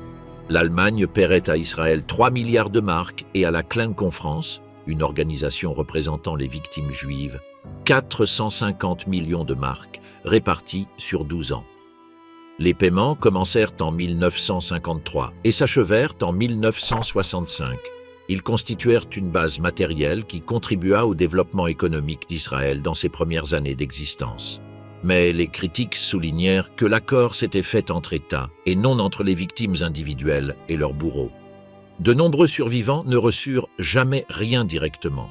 L'Allemagne paierait à Israël 3 milliards de marks et à la Klein Conference, une organisation représentant les victimes juives, 450 millions de marks, répartis sur 12 ans. Les paiements commencèrent en 1953 et s'achevèrent en 1965. Ils constituèrent une base matérielle qui contribua au développement économique d'Israël dans ses premières années d'existence. Mais les critiques soulignèrent que l'accord s'était fait entre États et non entre les victimes individuelles et leurs bourreaux. De nombreux survivants ne reçurent jamais rien directement.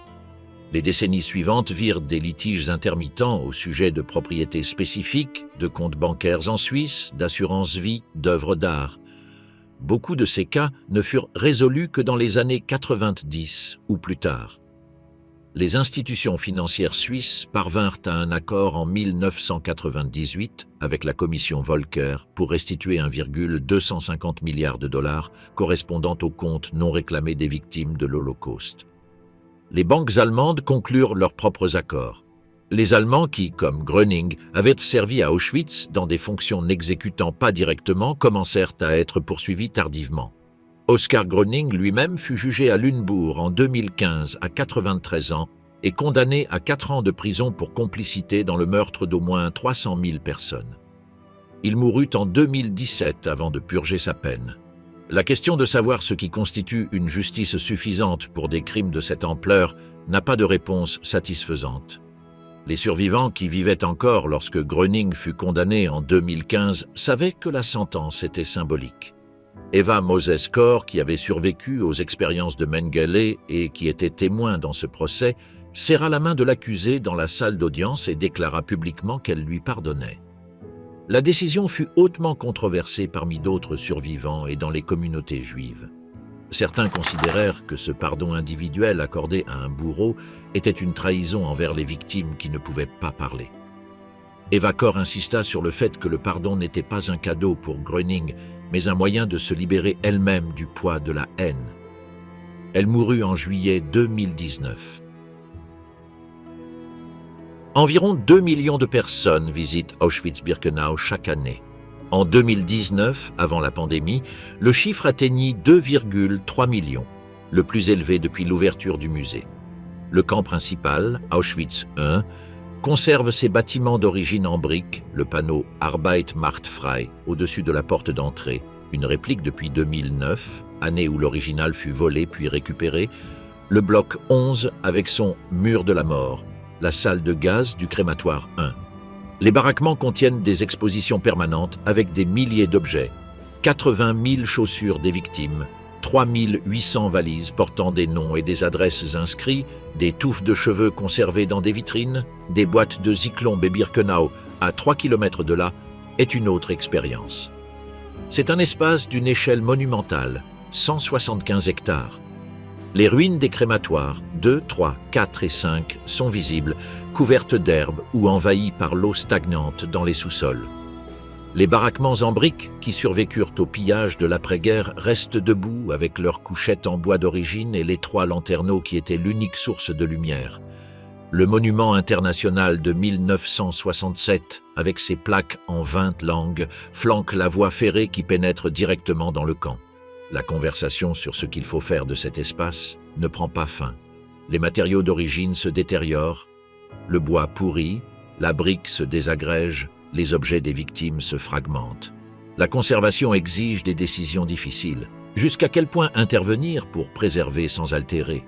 Les décennies suivantes virent des litiges intermittents au sujet de propriétés spécifiques, de comptes bancaires en Suisse, d'assurance vie, d'œuvres d'art. Beaucoup de ces cas ne furent résolus que dans les années 90 ou plus tard. Les institutions financières suisses parvinrent à un accord en 1998 avec la commission Volcker pour restituer 1,250 milliards de dollars correspondant aux comptes non réclamés des victimes de l'Holocauste. Les banques allemandes conclurent leurs propres accords. Les Allemands qui, comme Gröning, avaient servi à Auschwitz dans des fonctions n'exécutant pas directement, commencèrent à être poursuivis tardivement. Oskar Gröning lui-même fut jugé à Lunebourg en 2015 à 93 ans et condamné à 4 ans de prison pour complicité dans le meurtre d'au moins 300 000 personnes. Il mourut en 2017 avant de purger sa peine. La question de savoir ce qui constitue une justice suffisante pour des crimes de cette ampleur n'a pas de réponse satisfaisante. Les survivants qui vivaient encore lorsque Gröning fut condamné en 2015 savaient que la sentence était symbolique. Eva Moses-Kor, qui avait survécu aux expériences de Mengele et qui était témoin dans ce procès, serra la main de l'accusé dans la salle d'audience et déclara publiquement qu'elle lui pardonnait. La décision fut hautement controversée parmi d'autres survivants et dans les communautés juives. Certains considérèrent que ce pardon individuel accordé à un bourreau était une trahison envers les victimes qui ne pouvaient pas parler. Eva Kor insista sur le fait que le pardon n'était pas un cadeau pour Gröning, mais un moyen de se libérer elle-même du poids de la haine. Elle mourut en juillet 2019. Environ 2 millions de personnes visitent Auschwitz-Birkenau chaque année. En 2019, avant la pandémie, le chiffre atteignit 2,3 millions, le plus élevé depuis l'ouverture du musée. Le camp principal, Auschwitz I, conserve ses bâtiments d'origine en briques, le panneau Arbeit macht frei au-dessus de la porte d'entrée, une réplique depuis 2009, année où l'original fut volé puis récupéré, le bloc 11 avec son mur de la mort, la salle de gaz du crématoire 1. Les baraquements contiennent des expositions permanentes avec des milliers d'objets, 80 000 chaussures des victimes, 3 800 valises portant des noms et des adresses inscrits, des touffes de cheveux conservées dans des vitrines, des boîtes de Zyklon et Birkenau à 3 km de là, est une autre expérience. C'est un espace d'une échelle monumentale, 175 hectares. Les ruines des crématoires, 2, 3, 4 et 5, sont visibles, couvertes d'herbe ou envahies par l'eau stagnante dans les sous-sols. Les baraquements en briques, qui survécurent au pillage de l'après-guerre, restent debout avec leurs couchettes en bois d'origine et les 3 lanterneaux qui étaient l'unique source de lumière. Le monument international de 1967, avec ses plaques en 20 langues, flanque la voie ferrée qui pénètre directement dans le camp. La conversation sur ce qu'il faut faire de cet espace ne prend pas fin. Les matériaux d'origine se détériorent, le bois pourrit, la brique se désagrège, les objets des victimes se fragmentent. La conservation exige des décisions difficiles. Jusqu'à quel point intervenir pour préserver sans altérer?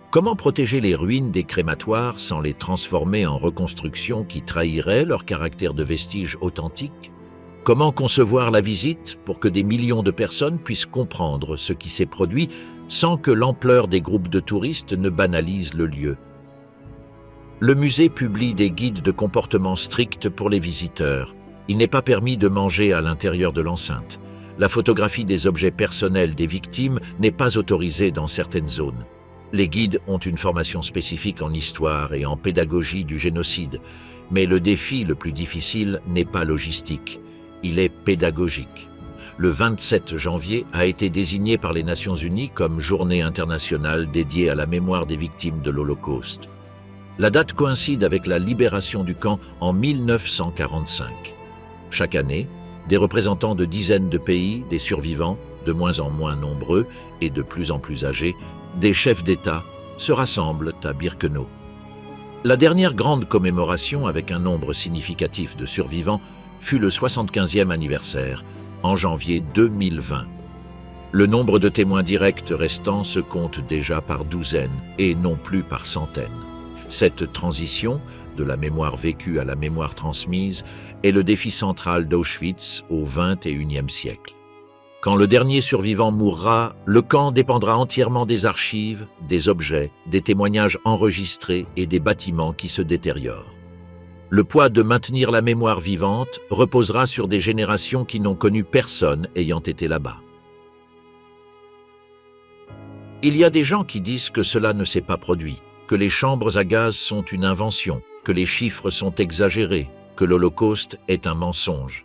Comment protéger les ruines des crématoires sans les transformer en reconstructions qui trahiraient leur caractère de vestiges authentiques? Comment concevoir la visite pour que des millions de personnes puissent comprendre ce qui s'est produit sans que l'ampleur des groupes de touristes ne banalise le lieu? Le musée publie des guides de comportement stricts pour les visiteurs. Il n'est pas permis de manger à l'intérieur de l'enceinte. La photographie des objets personnels des victimes n'est pas autorisée dans certaines zones. Les guides ont une formation spécifique en histoire et en pédagogie du génocide, mais le défi le plus difficile n'est pas logistique, il est pédagogique. Le 27 janvier a été désigné par les Nations Unies comme Journée internationale dédiée à la mémoire des victimes de l'Holocauste. La date coïncide avec la libération du camp en 1945. Chaque année, des représentants de dizaines de pays, des survivants, de moins en moins nombreux et de plus en plus âgés, des chefs d'État, se rassemblent à Birkenau. La dernière grande commémoration avec un nombre significatif de survivants fut le 75e anniversaire, en janvier 2020. Le nombre de témoins directs restants se compte déjà par douzaines et non plus par centaines. Cette transition, de la mémoire vécue à la mémoire transmise, est le défi central d'Auschwitz au XXIe siècle. Quand le dernier survivant mourra, le camp dépendra entièrement des archives, des objets, des témoignages enregistrés et des bâtiments qui se détériorent. Le poids de maintenir la mémoire vivante reposera sur des générations qui n'ont connu personne ayant été là-bas. Il y a des gens qui disent que cela ne s'est pas produit, que les chambres à gaz sont une invention, que les chiffres sont exagérés, que l'Holocauste est un mensonge.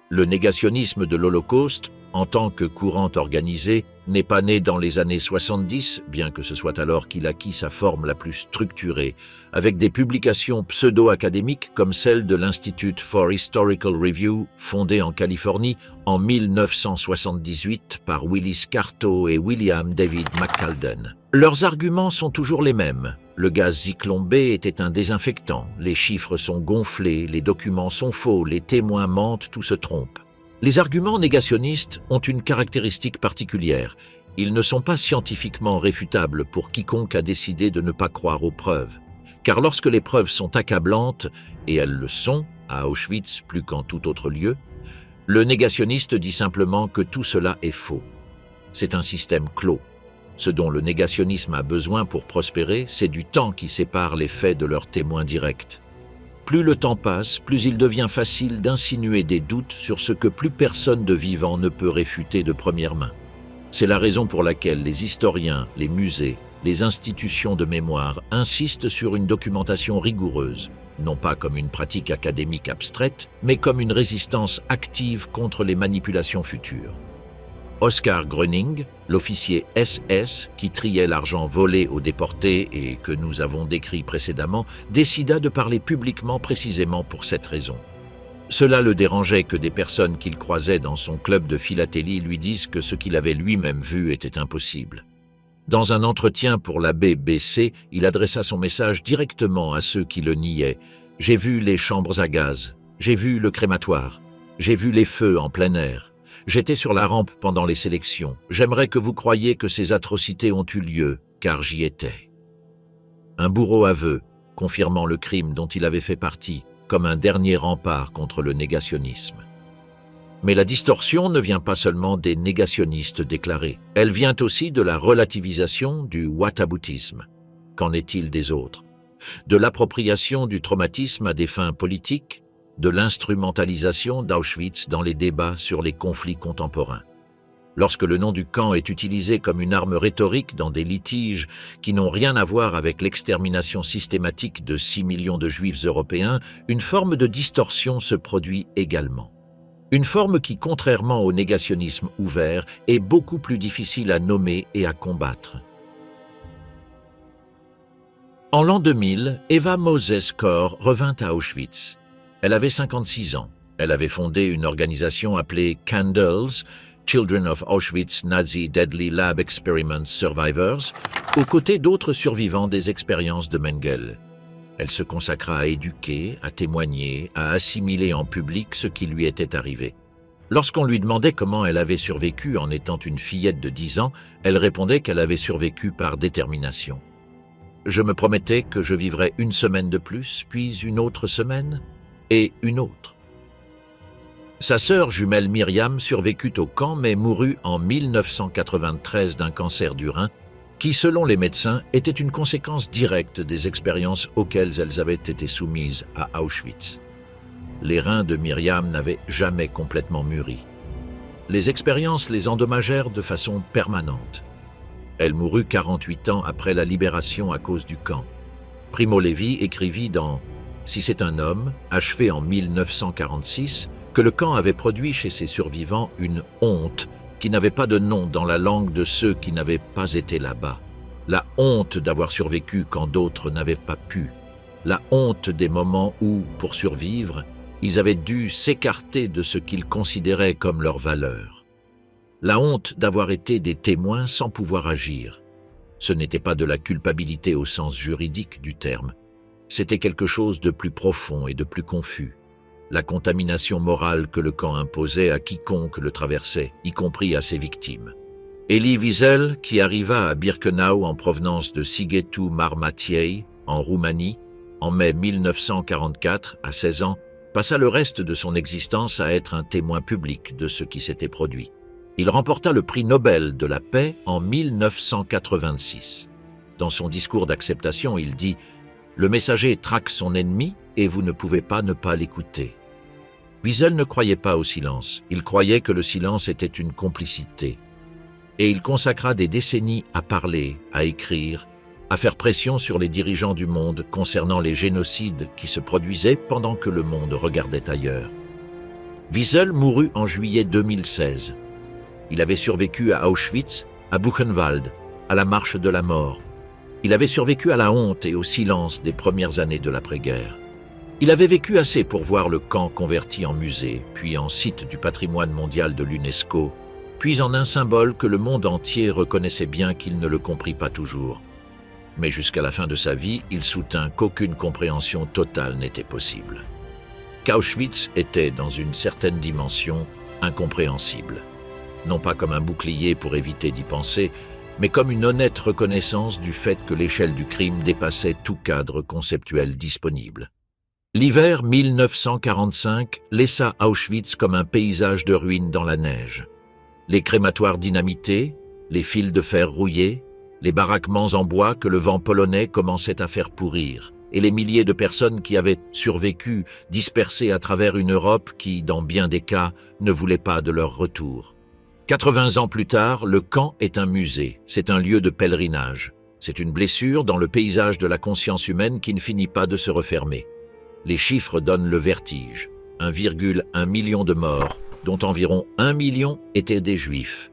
Le négationnisme de l'Holocauste, en tant que courant organisé, n'est pas né dans les années 70, bien que ce soit alors qu'il acquit sa forme la plus structurée, avec des publications pseudo-académiques comme celle de l'Institute for Historical Review, fondé en Californie en 1978 par Willis Carto et William David McCalden. Leurs arguments sont toujours les mêmes. Le gaz Zyklon B était un désinfectant, les chiffres sont gonflés, les documents sont faux, les témoins mentent, tout se trompe. Les arguments négationnistes ont une caractéristique particulière. Ils ne sont pas scientifiquement réfutables pour quiconque a décidé de ne pas croire aux preuves. Car lorsque les preuves sont accablantes, et elles le sont, à Auschwitz plus qu'en tout autre lieu, le négationniste dit simplement que tout cela est faux. C'est un système clos. Ce dont le négationnisme a besoin pour prospérer, c'est du temps qui sépare les faits de leurs témoins directs. Plus le temps passe, plus il devient facile d'insinuer des doutes sur ce que plus personne de vivant ne peut réfuter de première main. C'est la raison pour laquelle les historiens, les musées, les institutions de mémoire insistent sur une documentation rigoureuse, non pas comme une pratique académique abstraite, mais comme une résistance active contre les manipulations futures. Oskar Gröning, l'officier SS qui triait l'argent volé aux déportés et que nous avons décrit précédemment, décida de parler publiquement précisément pour cette raison. Cela le dérangeait que des personnes qu'il croisait dans son club de philatélie lui disent que ce qu'il avait lui-même vu était impossible. Dans un entretien pour la BBC, il adressa son message directement à ceux qui le niaient. « J'ai vu les chambres à gaz, j'ai vu le crématoire, j'ai vu les feux en plein air. J'étais sur la rampe pendant les sélections. J'aimerais que vous croyiez que ces atrocités ont eu lieu, car j'y étais. » Un bourreau aveu, confirmant le crime dont il avait fait partie, comme un dernier rempart contre le négationnisme. Mais la distorsion ne vient pas seulement des négationnistes déclarés. Elle vient aussi de la relativisation du whataboutisme. Qu'en est-il des autres? De l'appropriation du traumatisme à des fins politiques, de l'instrumentalisation d'Auschwitz dans les débats sur les conflits contemporains. Lorsque le nom du camp est utilisé comme une arme rhétorique dans des litiges qui n'ont rien à voir avec l'extermination systématique de 6 millions de Juifs européens, une forme de distorsion se produit également. Une forme qui, contrairement au négationnisme ouvert, est beaucoup plus difficile à nommer et à combattre. En l'an 2000, Eva Moses Kor revint à Auschwitz. Elle avait 56 ans. Elle avait fondé une organisation appelée Candles, Children of Auschwitz Nazi Deadly Lab Experiments Survivors, aux côtés d'autres survivants des expériences de Mengele. Elle se consacra à éduquer, à témoigner, à assimiler en public ce qui lui était arrivé. Lorsqu'on lui demandait comment elle avait survécu en étant une fillette de 10 ans, elle répondait qu'elle avait survécu par détermination. Je me promettais que je vivrais une semaine de plus, puis une autre semaine, et une autre. Sa sœur jumelle Myriam survécut au camp mais mourut en 1993 d'un cancer du rein qui, selon les médecins, était une conséquence directe des expériences auxquelles elles avaient été soumises à Auschwitz. Les reins de Myriam n'avaient jamais complètement mûri. Les expériences les endommagèrent de façon permanente. Elle mourut 48 ans après la libération à cause du camp. Primo Levi écrivit dans « Si c'est un homme », achevé en 1946, que le camp avait produit chez ses survivants une honte qui n'avait pas de nom dans la langue de ceux qui n'avaient pas été là-bas. La honte d'avoir survécu quand d'autres n'avaient pas pu. La honte des moments où, pour survivre, ils avaient dû s'écarter de ce qu'ils considéraient comme leur valeur. La honte d'avoir été des témoins sans pouvoir agir. Ce n'était pas de la culpabilité au sens juridique du terme. C'était quelque chose de plus profond et de plus confus. La contamination morale que le camp imposait à quiconque le traversait, y compris à ses victimes. Elie Wiesel, qui arriva à Birkenau en provenance de Sighetu Marmației, en Roumanie, en mai 1944, à 16 ans, passa le reste de son existence à être un témoin public de ce qui s'était produit. Il remporta le prix Nobel de la paix en 1986. Dans son discours d'acceptation, il dit « Le messager traque son ennemi et vous ne pouvez pas ne pas l'écouter ». Wiesel ne croyait pas au silence, il croyait que le silence était une complicité. Et il consacra des décennies à parler, à écrire, à faire pression sur les dirigeants du monde concernant les génocides qui se produisaient pendant que le monde regardait ailleurs. Wiesel mourut en juillet 2016. Il avait survécu à Auschwitz, à Buchenwald, à la marche de la mort. Il avait survécu à la honte et au silence des premières années de l'après-guerre. Il avait vécu assez pour voir le camp converti en musée, puis en site du patrimoine mondial de l'UNESCO, puis en un symbole que le monde entier reconnaissait bien qu'il ne le comprit pas toujours. Mais jusqu'à la fin de sa vie, il soutint qu'aucune compréhension totale n'était possible. Qu'Auschwitz était, dans une certaine dimension, incompréhensible. Non pas comme un bouclier pour éviter d'y penser, mais comme une honnête reconnaissance du fait que l'échelle du crime dépassait tout cadre conceptuel disponible. L'hiver 1945 laissa Auschwitz comme un paysage de ruines dans la neige. Les crématoires dynamités, les fils de fer rouillés, les baraquements en bois que le vent polonais commençait à faire pourrir, et les milliers de personnes qui avaient survécu, dispersées à travers une Europe qui, dans bien des cas, ne voulait pas de leur retour. 80 ans plus tard, le camp est un musée, c'est un lieu de pèlerinage. C'est une blessure dans le paysage de la conscience humaine qui ne finit pas de se refermer. Les chiffres donnent le vertige. 1,1 million de morts, dont environ 1 million étaient des Juifs.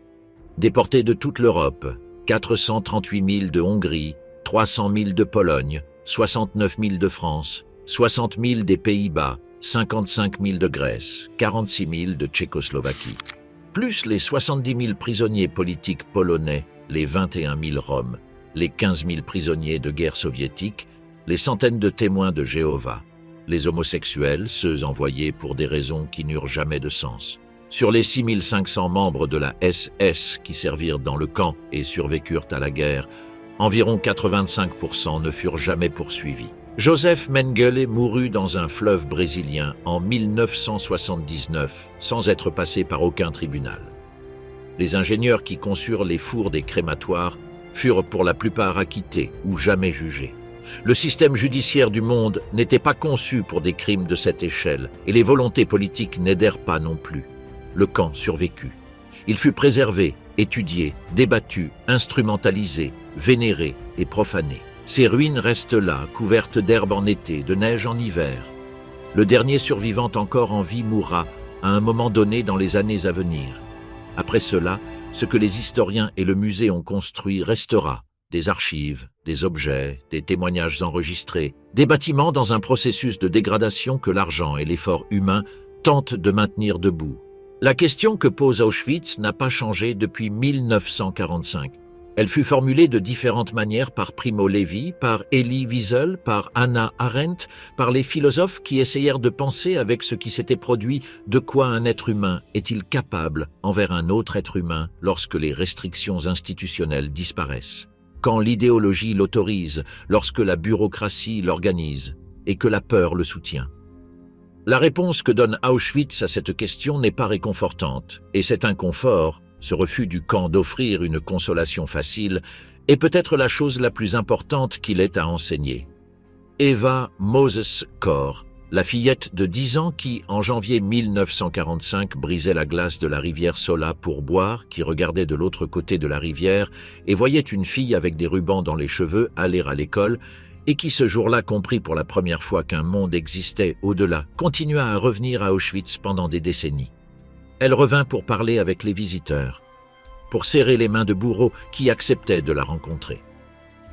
Déportés de toute l'Europe, 438 000 de Hongrie, 300 000 de Pologne, 69 000 de France, 60 000 des Pays-Bas, 55 000 de Grèce, 46 000 de Tchécoslovaquie. Plus les 70 000 prisonniers politiques polonais, les 21 000 Roms, les 15 000 prisonniers de guerre soviétiques, les centaines de témoins de Jéhovah, les homosexuels, ceux envoyés pour des raisons qui n'eurent jamais de sens. Sur les 6 500 membres de la SS qui servirent dans le camp et survécurent à la guerre, environ 85% ne furent jamais poursuivis. Joseph Mengele mourut dans un fleuve brésilien en 1979 sans être passé par aucun tribunal. Les ingénieurs qui conçurent les fours des crématoires furent pour la plupart acquittés ou jamais jugés. Le système judiciaire du monde n'était pas conçu pour des crimes de cette échelle, et les volontés politiques n'aidèrent pas non plus. Le camp survécut. Il fut préservé, étudié, débattu, instrumentalisé, vénéré et profané. Ses ruines restent là, couvertes d'herbe en été, de neige en hiver. Le dernier survivant encore en vie mourra à un moment donné dans les années à venir. Après cela, ce que les historiens et le musée ont construit restera. Des archives, des objets, des témoignages enregistrés, des bâtiments dans un processus de dégradation que l'argent et l'effort humain tentent de maintenir debout. La question que pose Auschwitz n'a pas changé depuis 1945. Elle fut formulée de différentes manières par Primo Levi, par Elie Wiesel, par Hannah Arendt, par les philosophes qui essayèrent de penser avec ce qui s'était produit de quoi un être humain est-il capable envers un autre être humain lorsque les restrictions institutionnelles disparaissent, quand l'idéologie l'autorise, lorsque la bureaucratie l'organise et que la peur le soutient. La réponse que donne Auschwitz à cette question n'est pas réconfortante, et cet inconfort, ce refus du camp d'offrir une consolation facile, est peut-être la chose la plus importante qu'il ait à enseigner. Eva Moses Kor, la fillette de 10 ans qui, en janvier 1945, brisait la glace de la rivière Sola pour boire, qui regardait de l'autre côté de la rivière et voyait une fille avec des rubans dans les cheveux aller à l'école, et qui ce jour-là comprit pour la première fois qu'un monde existait au-delà, continua à revenir à Auschwitz pendant des décennies. Elle revint pour parler avec les visiteurs, pour serrer les mains de bourreaux qui acceptaient de la rencontrer,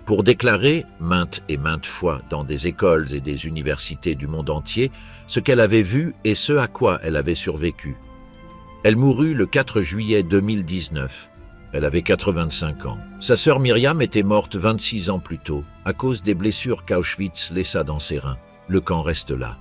pour déclarer, maintes et maintes fois dans des écoles et des universités du monde entier, ce qu'elle avait vu et ce à quoi elle avait survécu. Elle mourut le 4 juillet 2019. Elle avait 85 ans. Sa sœur Myriam était morte 26 ans plus tôt, à cause des blessures qu'Auschwitz laissa dans ses reins. Le camp reste là.